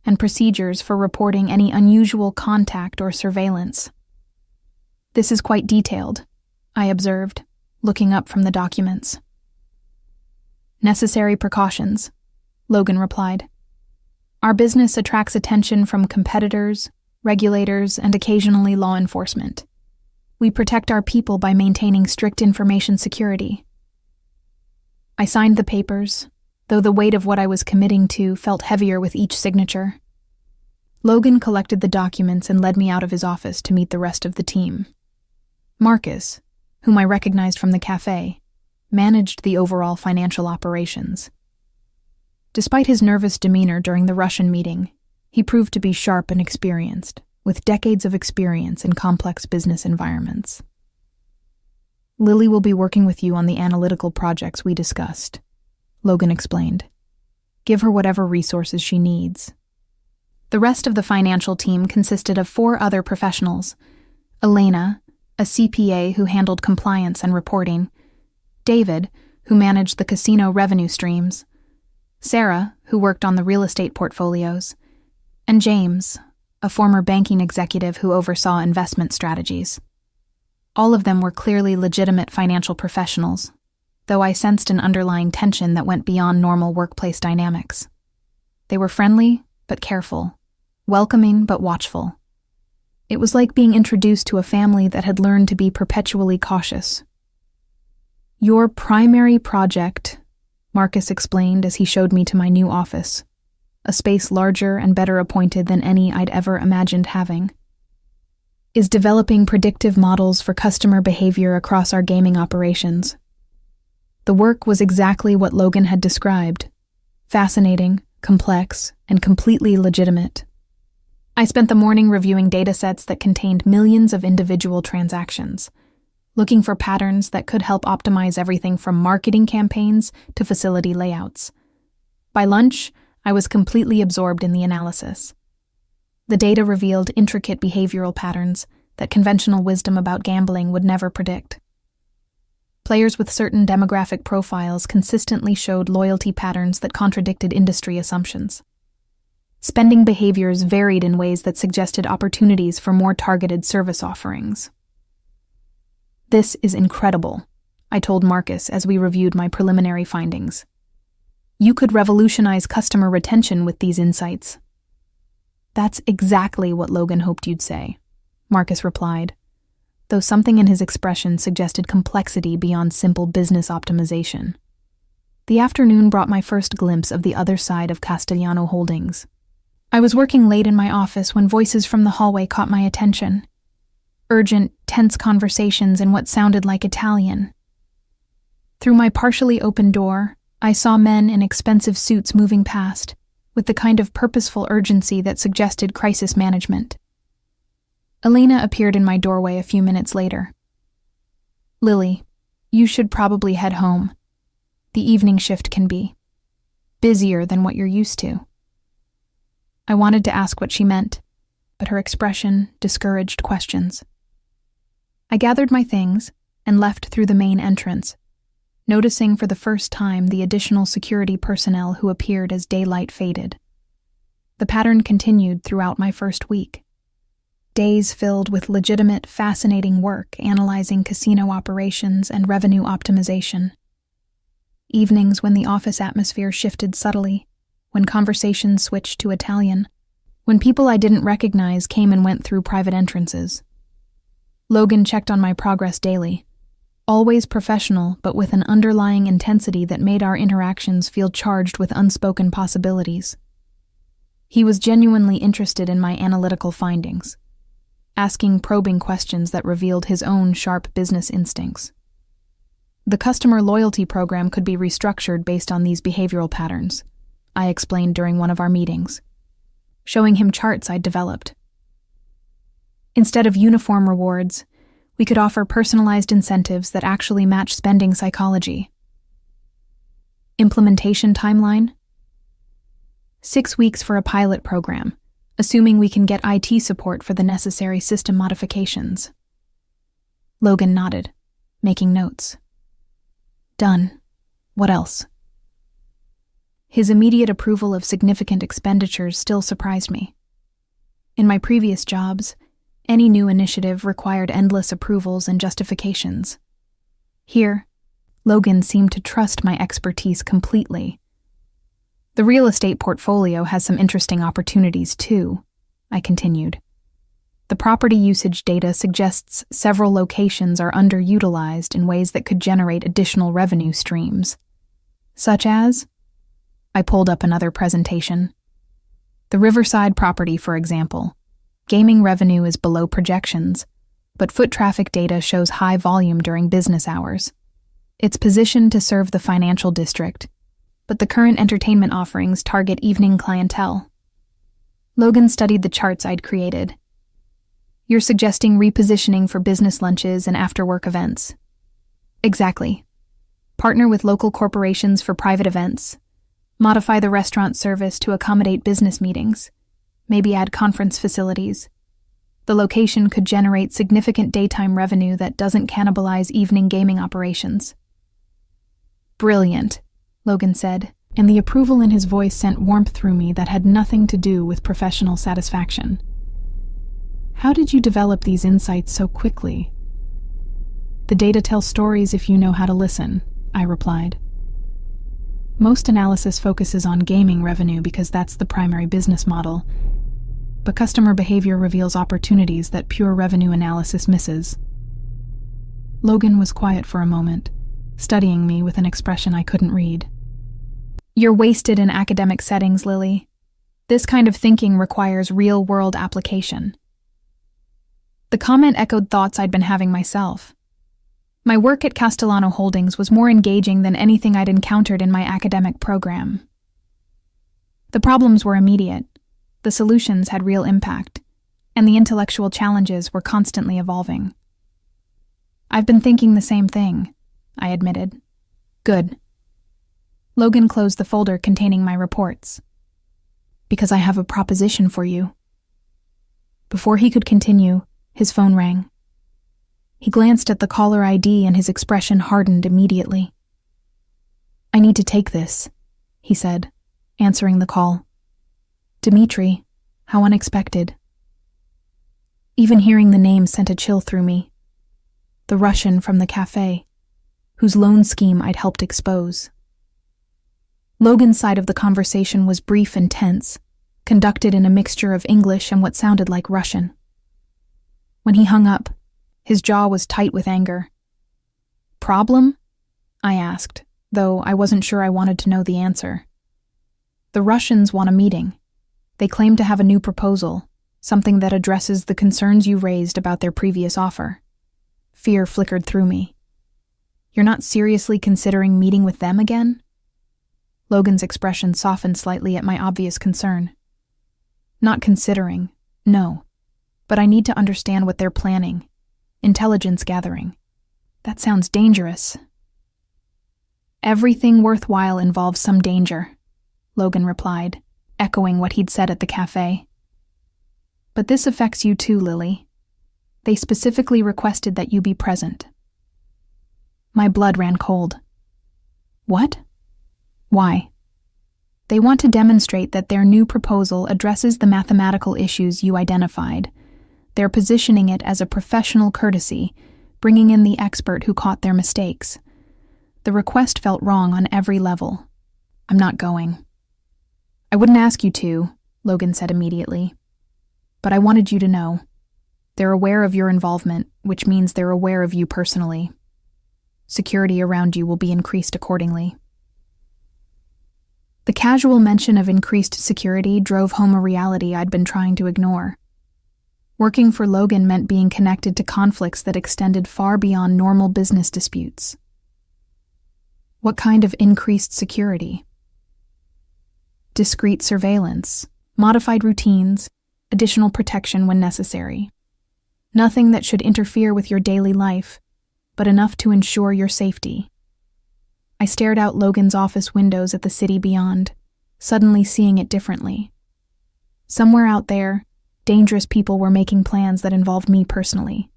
and procedures for reporting any unusual contact or surveillance. "This is quite detailed," I observed, looking up from the documents. "Necessary precautions," Logan replied. "Our business attracts attention from competitors, regulators, and occasionally law enforcement. We protect our people by maintaining strict information security." I signed the papers, though the weight of what I was committing to felt heavier with each signature. Logan collected the documents and led me out of his office to meet the rest of the team. Marcus, whom I recognized from the cafe, managed the overall financial operations. Despite his nervous demeanor during the Russian meeting, he proved to be sharp and experienced, with decades of experience in complex business environments. "Lily will be working with you on the analytical projects we discussed," Logan explained. "Give her whatever resources she needs." The rest of the financial team consisted of 4 other professionals: Elena, a CPA who handled compliance and reporting; David, who managed the casino revenue streams; Sarah, who worked on the real estate portfolios; and James, a former banking executive who oversaw investment strategies. All of them were clearly legitimate financial professionals, though I sensed an underlying tension that went beyond normal workplace dynamics. They were friendly but careful, welcoming but watchful. It was like being introduced to a family that had learned to be perpetually cautious. "Your primary project," Marcus explained as he showed me to my new office, a space larger and better appointed than any I'd ever imagined having, "is developing predictive models for customer behavior across our gaming operations." The work was exactly what Logan had described: fascinating, complex, and completely legitimate. I spent the morning reviewing datasets that contained millions of individual transactions, looking for patterns that could help optimize everything from marketing campaigns to facility layouts. By lunch, I was completely absorbed in the analysis. The data revealed intricate behavioral patterns that conventional wisdom about gambling would never predict. Players with certain demographic profiles consistently showed loyalty patterns that contradicted industry assumptions. Spending behaviors varied in ways that suggested opportunities for more targeted service offerings. "This is incredible," I told Marcus as we reviewed my preliminary findings. You could revolutionize customer retention with these insights. That's exactly what Logan hoped you'd say, Marcus replied, though something in his expression suggested complexity beyond simple business optimization. The afternoon brought my first glimpse of the other side of Castellano Holdings. I was working late in my office when voices from the hallway caught my attention. Urgent, tense conversations in what sounded like Italian. Through my partially open door, I saw men in expensive suits moving past, with the kind of purposeful urgency that suggested crisis management. Elena appeared in my doorway a few minutes later. "Lily, you should probably head home. The evening shift can be busier than what you're used to." I wanted to ask what she meant, but her expression discouraged questions. I gathered my things and left through the main entrance, noticing for the first time the additional security personnel who appeared as daylight faded. The pattern continued throughout my first week. Days filled with legitimate, fascinating work analyzing casino operations and revenue optimization. Evenings when the office atmosphere shifted subtly, when conversations switched to Italian, when people I didn't recognize came and went through private entrances. Logan checked on my progress daily, always professional but with an underlying intensity that made our interactions feel charged with unspoken possibilities. He was genuinely interested in my analytical findings, asking probing questions that revealed his own sharp business instincts. The customer loyalty program could be restructured based on these behavioral patterns, I explained during one of our meetings, showing him charts I'd developed. Instead of uniform rewards, we could offer personalized incentives that actually match spending psychology. Implementation timeline? 6 weeks for a pilot program, assuming we can get IT support for the necessary system modifications. Logan nodded, making notes. Done. What else? His immediate approval of significant expenditures still surprised me. In my previous jobs, any new initiative required endless approvals and justifications. Here, Logan seemed to trust my expertise completely. The real estate portfolio has some interesting opportunities too, I continued. The property usage data suggests several locations are underutilized in ways that could generate additional revenue streams. Such as? I pulled up another presentation. The Riverside property, for example. Gaming revenue is below projections, but foot traffic data shows high volume during business hours. It's positioned to serve the financial district, but the current entertainment offerings target evening clientele. Logan studied the charts I'd created. You're suggesting repositioning for business lunches and after-work events. Exactly. Partner with local corporations for private events. Modify the restaurant service to accommodate business meetings. Maybe add conference facilities. The location could generate significant daytime revenue that doesn't cannibalize evening gaming operations. Brilliant, Logan said, and the approval in his voice sent warmth through me that had nothing to do with professional satisfaction. How did you develop these insights so quickly? The data tells stories if you know how to listen, I replied. Most analysis focuses on gaming revenue because that's the primary business model, but customer behavior reveals opportunities that pure revenue analysis misses. Logan was quiet for a moment, studying me with an expression I couldn't read. You're wasted in academic settings, Lily. This kind of thinking requires real-world application. The comment echoed thoughts I'd been having myself. My work at Castellano Holdings was more engaging than anything I'd encountered in my academic program. The problems were immediate, the solutions had real impact, and the intellectual challenges were constantly evolving. I've been thinking the same thing, I admitted. Good. Logan closed the folder containing my reports. Because I have a proposition for you. Before he could continue, his phone rang. He glanced at the caller ID and his expression hardened immediately. I need to take this, he said, answering the call. Dmitri, how unexpected. Even hearing the name sent a chill through me. The Russian from the cafe, whose loan scheme I'd helped expose. Logan's side of the conversation was brief and tense, conducted in a mixture of English and what sounded like Russian. When he hung up, his jaw was tight with anger. "Problem?" I asked, though I wasn't sure I wanted to know the answer. "The Russians want a meeting. They claim to have a new proposal, something that addresses the concerns you raised about their previous offer." Fear flickered through me. "You're not seriously considering meeting with them again?" Logan's expression softened slightly at my obvious concern. "Not considering, no. But I need to understand what they're planning. Intelligence gathering. That sounds dangerous." "Everything worthwhile involves some danger," Logan replied, echoing what he'd said at the cafe. "But this affects you too, Lily. They specifically requested that you be present." My blood ran cold. "What? Why?" "They want to demonstrate that their new proposal addresses the mathematical issues you identified. They're positioning it as a professional courtesy, bringing in the expert who caught their mistakes. The request felt wrong on every level. I'm not going." "I wouldn't ask you to," Logan said immediately. "But I wanted you to know. They're aware of your involvement, which means they're aware of you personally. Security around you will be increased accordingly." The casual mention of increased security drove home a reality I'd been trying to ignore. Working for Logan meant being connected to conflicts that extended far beyond normal business disputes. What kind of increased security? Discreet surveillance, modified routines, additional protection when necessary. Nothing that should interfere with your daily life, but enough to ensure your safety. I stared out Logan's office windows at the city beyond, suddenly seeing it differently. Somewhere out there, dangerous people were making plans that involved me personally.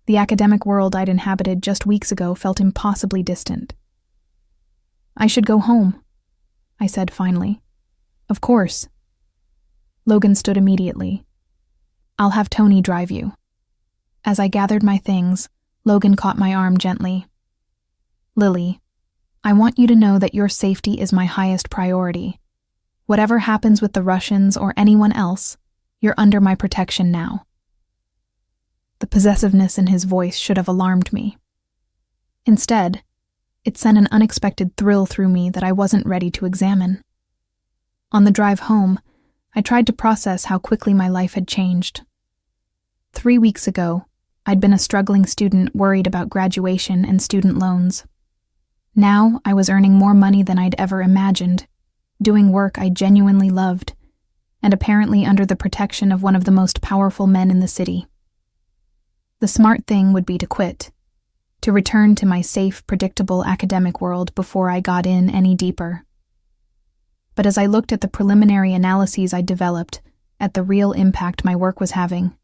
The academic world I'd inhabited just weeks ago felt impossibly distant. "I should go home," I said finally. "Of course." Logan stood immediately. "I'll have Tony drive you." As I gathered my things, Logan caught my arm gently. "Lily, I want you to know that your safety is my highest priority. Whatever happens with the Russians or anyone else, you're under my protection now." The possessiveness in his voice should have alarmed me. Instead, it sent an unexpected thrill through me that I wasn't ready to examine. On the drive home, I tried to process how quickly my life had changed. 3 weeks ago, I'd been a struggling student worried about graduation and student loans. Now I was earning more money than I'd ever imagined, doing work I genuinely loved, and apparently under the protection of one of the most powerful men in the city. The smart thing would be to quit, to return to my safe, predictable academic world before I got in any deeper. But as I looked at the preliminary analyses I'd developed, at the real impact my work was having,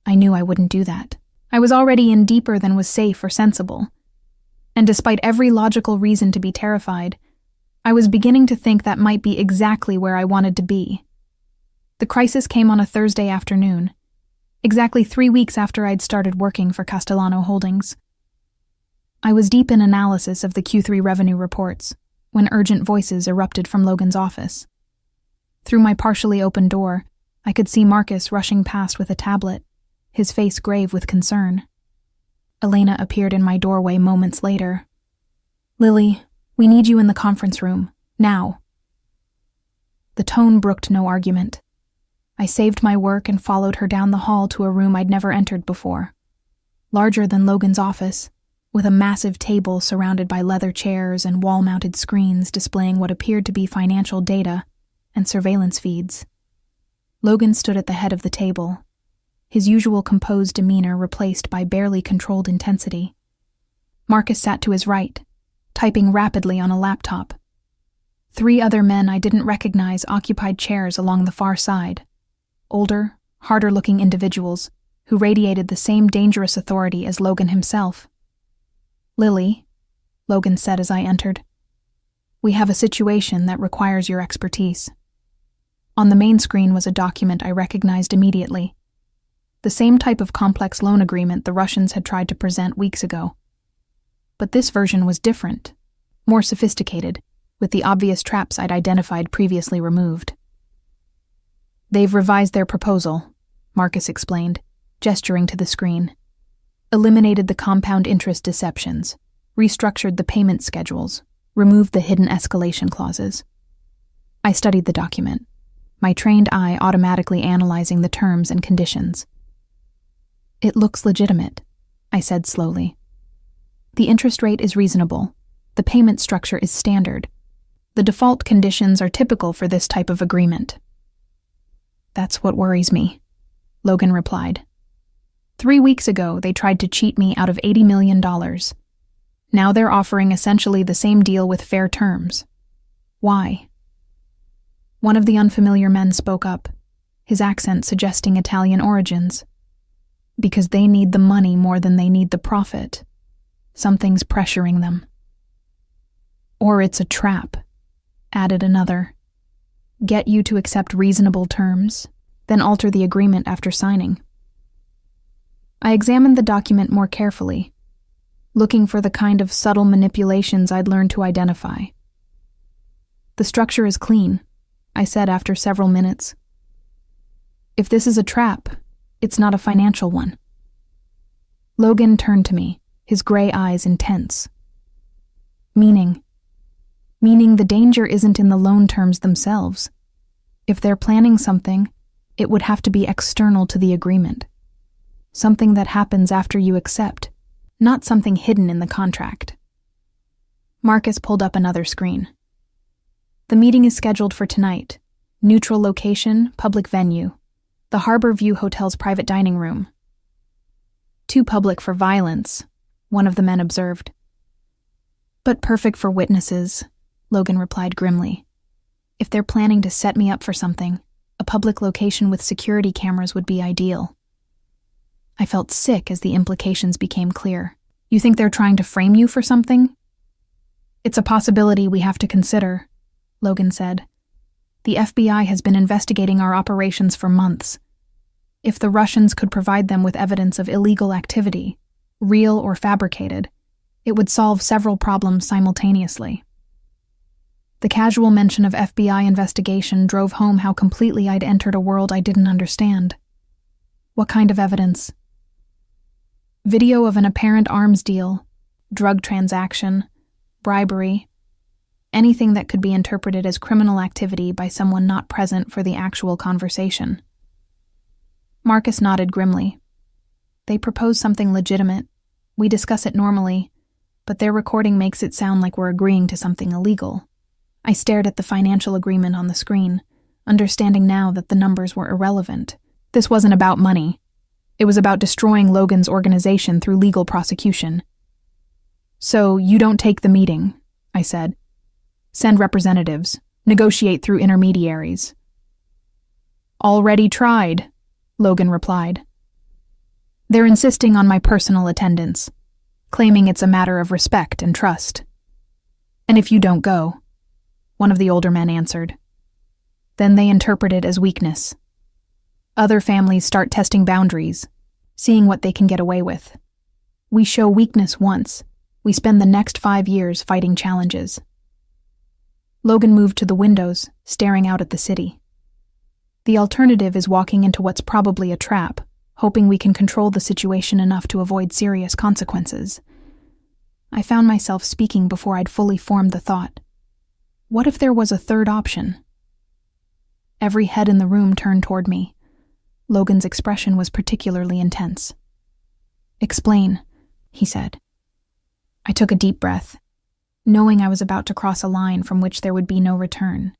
I knew I wouldn't do that. I was already in deeper than was safe or sensible. And despite every logical reason to be terrified, I was beginning to think that might be exactly where I wanted to be. The crisis came on a Thursday afternoon, exactly 3 weeks after I'd started working for Castellano Holdings. I was deep in analysis of the Q3 revenue reports when urgent voices erupted from Logan's office. Through my partially open door, I could see Marcus rushing past with a tablet, his face grave with concern. Elena appeared in my doorway moments later. "Lily, we need you in the conference room, now." The tone brooked no argument. I saved my work and followed her down the hall to a room I'd never entered before. Larger than Logan's office, with a massive table surrounded by leather chairs and wall-mounted screens displaying what appeared to be financial data and surveillance feeds. Logan stood at the head of the table, his usual composed demeanor replaced by barely controlled intensity. Marcus sat to his right, typing rapidly on a laptop. 3 other men I didn't recognize occupied chairs along the far side, older, harder-looking individuals who radiated the same dangerous authority as Logan himself. "Lily," Logan said as I entered, "we have a situation that requires your expertise." On the main screen was a document I recognized immediately. The same type of complex loan agreement the Russians had tried to present weeks ago. But this version was different, more sophisticated, with the obvious traps I'd identified previously removed. "They've revised their proposal," Marcus explained, gesturing to the screen. "Eliminated the compound interest deceptions, restructured the payment schedules, removed the hidden escalation clauses." I studied the document, my trained eye automatically analyzing the terms and conditions. "It looks legitimate," I said slowly. "The interest rate is reasonable. The payment structure is standard. The default conditions are typical for this type of agreement." "That's what worries me," Logan replied. 3 weeks ago, they tried to cheat me out of $80 million. Now they're offering essentially the same deal with fair terms. Why? One of the unfamiliar men spoke up, his accent suggesting Italian origins. "Because they need the money more than they need the profit. Something's pressuring them." "Or it's a trap," added another. "Get you to accept reasonable terms, then alter the agreement after signing." I examined the document more carefully, looking for the kind of subtle manipulations I'd learned to identify. "The structure is clean," I said after several minutes. "If this is a trap, it's not a financial one." Logan turned to me, his gray eyes intense. Meaning the danger isn't in the loan terms themselves. If they're planning something, it would have to be external to the agreement. Something that happens after you accept, not something hidden in the contract. Marcus pulled up another screen. "The meeting is scheduled for tonight. Neutral location, public venue. The Harbor View Hotel's private dining room." "Too public for violence," one of the men observed. "But perfect for witnesses," Logan replied grimly. "If they're planning to set me up for something, a public location with security cameras would be ideal." I felt sick as the implications became clear. "You think they're trying to frame you for something?" "It's a possibility we have to consider," Logan said. "The FBI has been investigating our operations for months. If the Russians could provide them with evidence of illegal activity, real or fabricated, it would solve several problems simultaneously." The casual mention of FBI investigation drove home how completely I'd entered a world I didn't understand. "What kind of evidence?" "Video of an apparent arms deal, drug transaction, bribery, anything that could be interpreted as criminal activity by someone not present for the actual conversation." Marcus nodded grimly. "They propose something legitimate. We discuss it normally, but their recording makes it sound like we're agreeing to something illegal." I stared at the financial agreement on the screen, understanding now that the numbers were irrelevant. This wasn't about money. It was about destroying Logan's organization through legal prosecution. "So you don't take the meeting," I said. "Send representatives. Negotiate through intermediaries." "Already tried," Logan replied. "They're insisting on my personal attendance, claiming it's a matter of respect and trust." "And if you don't go," one of the older men answered, "then they interpret it as weakness. Other families start testing boundaries, seeing what they can get away with. We show weakness once, we spend the next 5 years fighting challenges." Logan moved to the windows, staring out at the city. "The alternative is walking into what's probably a trap, hoping we can control the situation enough to avoid serious consequences." I found myself speaking before I'd fully formed the thought. What if there was a third option? Every head in the room turned toward me. Logan's expression was particularly intense. "Explain," he said. I took a deep breath, knowing I was about to cross a line from which there would be no return.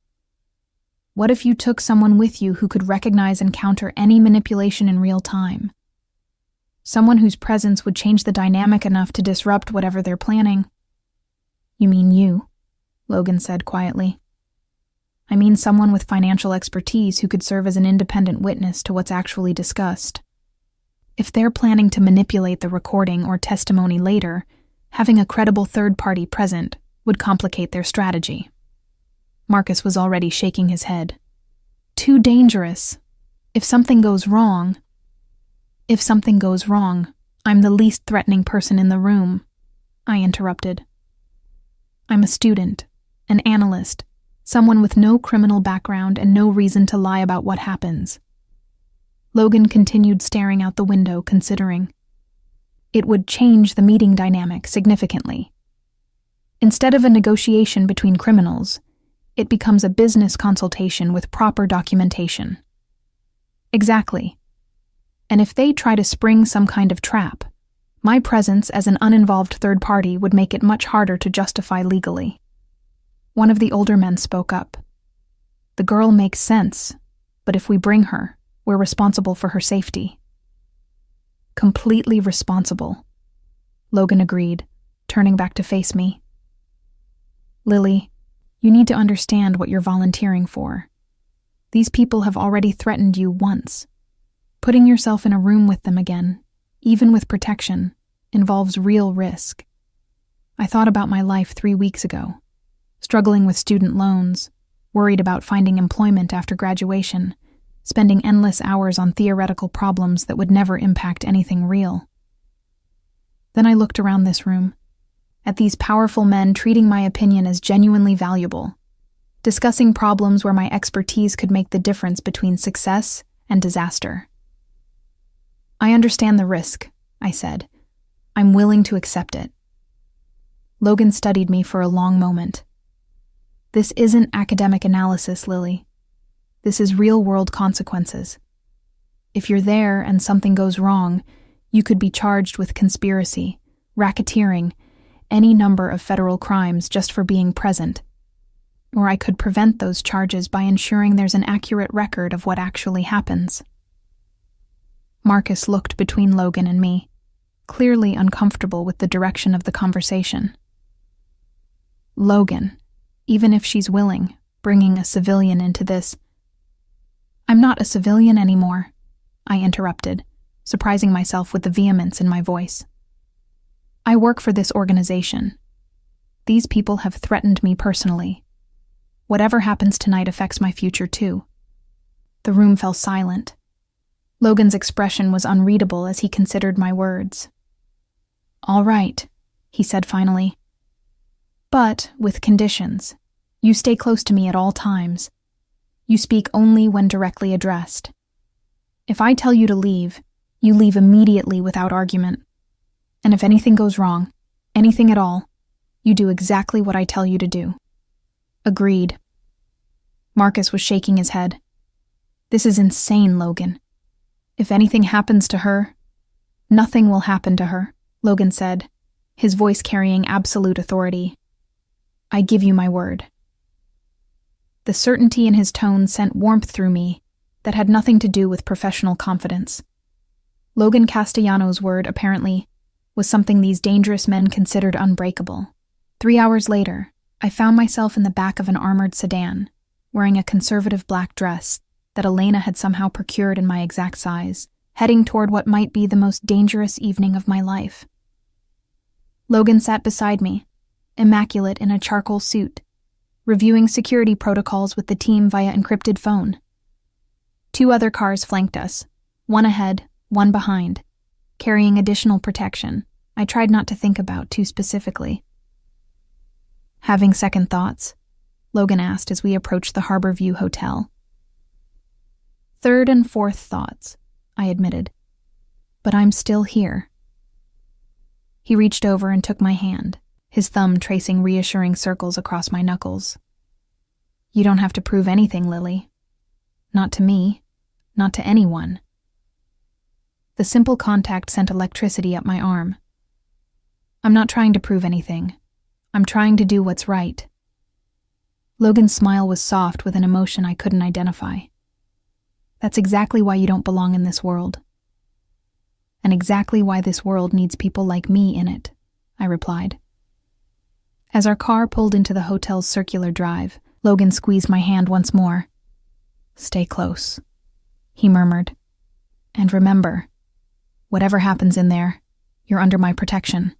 What if you took someone with you who could recognize and counter any manipulation in real time? Someone whose presence would change the dynamic enough to disrupt whatever they're planning. "You mean you?" Logan said quietly. "I mean someone with financial expertise who could serve as an independent witness to what's actually discussed. If they're planning to manipulate the recording or testimony later, having a credible third party present would complicate their strategy." Marcus was already shaking his head. "Too dangerous. If something goes wrong, I'm the least threatening person in the room," I interrupted. "I'm a student," An analyst, someone with no criminal background and no reason to lie about what happens. Logan continued staring out the window, considering. It would change the meeting dynamic significantly. Instead of a negotiation between criminals, it becomes a business consultation with proper documentation. Exactly. And if they try to spring some kind of trap, my presence as an uninvolved third party would make it much harder to justify legally. One of the older men spoke up. The girl makes sense, but if we bring her, we're responsible for her safety. Completely responsible, Logan agreed, turning back to face me. Lily, you need to understand what you're volunteering for. These people have already threatened you once. Putting yourself in a room with them again, even with protection, involves real risk. I thought about my life 3 weeks ago, struggling with student loans, worried about finding employment after graduation, spending endless hours on theoretical problems that would never impact anything real. Then I looked around this room, at these powerful men treating my opinion as genuinely valuable, discussing problems where my expertise could make the difference between success and disaster. I understand the risk, I said. I'm willing to accept it. Logan studied me for a long moment. This isn't academic analysis, Lily. This is real-world consequences. If you're there and something goes wrong, you could be charged with conspiracy, racketeering, any number of federal crimes just for being present. Or I could prevent those charges by ensuring there's an accurate record of what actually happens. Marcus looked between Logan and me, clearly uncomfortable with the direction of the conversation. Logan, even if she's willing, bringing a civilian into this. I'm not a civilian anymore, I interrupted, surprising myself with the vehemence in my voice. I work for this organization. These people have threatened me personally. Whatever happens tonight affects my future too. The room fell silent. Logan's expression was unreadable as he considered my words. All right, he said finally. But with conditions. You stay close to me at all times. You speak only when directly addressed. If I tell you to leave, you leave immediately without argument. And if anything goes wrong, anything at all, you do exactly what I tell you to do. Agreed. Marcus was shaking his head. This is insane, Logan. If anything happens to her, nothing will happen to her, Logan said, his voice carrying absolute authority. I give you my word. The certainty in his tone sent warmth through me that had nothing to do with professional confidence. Logan Castellanos' word, apparently, was something these dangerous men considered unbreakable. 3 hours later, I found myself in the back of an armored sedan, wearing a conservative black dress that Elena had somehow procured in my exact size, heading toward what might be the most dangerous evening of my life. Logan sat beside me, immaculate in a charcoal suit, reviewing security protocols with the team via encrypted phone. 2 other cars flanked us, one ahead, one behind, carrying additional protection I tried not to think about too specifically. Having second thoughts? Logan asked as we approached the Harbor View Hotel. Third and fourth thoughts, I admitted. But I'm still here. He reached over and took my hand, his thumb tracing reassuring circles across my knuckles. You don't have to prove anything, Lily. Not to me, not to anyone. The simple contact sent electricity up my arm. I'm not trying to prove anything. I'm trying to do what's right. Logan's smile was soft with an emotion I couldn't identify. That's exactly why you don't belong in this world. And exactly why this world needs people like me in it, I replied. As our car pulled into the hotel's circular drive, Logan squeezed my hand once more. Stay close, he murmured. And remember, whatever happens in there, you're under my protection.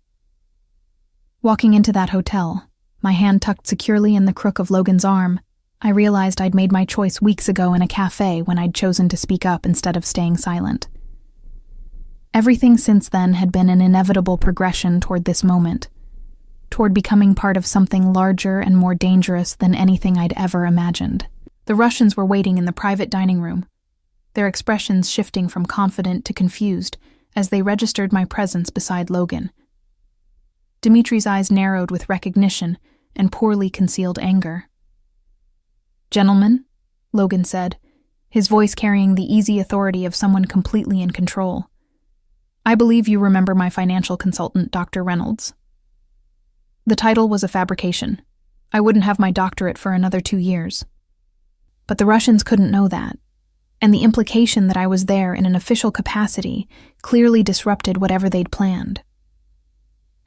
Walking into that hotel, my hand tucked securely in the crook of Logan's arm, I realized I'd made my choice weeks ago in a cafe when I'd chosen to speak up instead of staying silent. Everything since then had been an inevitable progression toward this moment, toward becoming part of something larger and more dangerous than anything I'd ever imagined. The Russians were waiting in the private dining room, their expressions shifting from confident to confused as they registered my presence beside Logan. Dimitri's eyes narrowed with recognition and poorly concealed anger. "Gentlemen," Logan said, his voice carrying the easy authority of someone completely in control. "I believe you remember my financial consultant, Dr. Reynolds." The title was a fabrication. I wouldn't have my doctorate for another 2 years. But the Russians couldn't know that, and the implication that I was there in an official capacity clearly disrupted whatever they'd planned.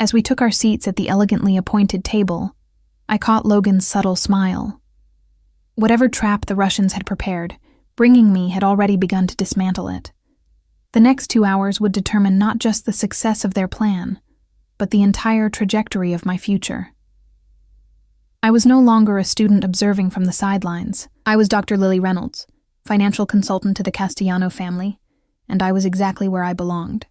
As we took our seats at the elegantly appointed table, I caught Logan's subtle smile. Whatever trap the Russians had prepared, bringing me had already begun to dismantle it. The next 2 hours would determine not just the success of their plan, but the entire trajectory of my future. I was no longer a student observing from the sidelines. I was Dr. Lily Reynolds, financial consultant to the Castellano family, and I was exactly where I belonged.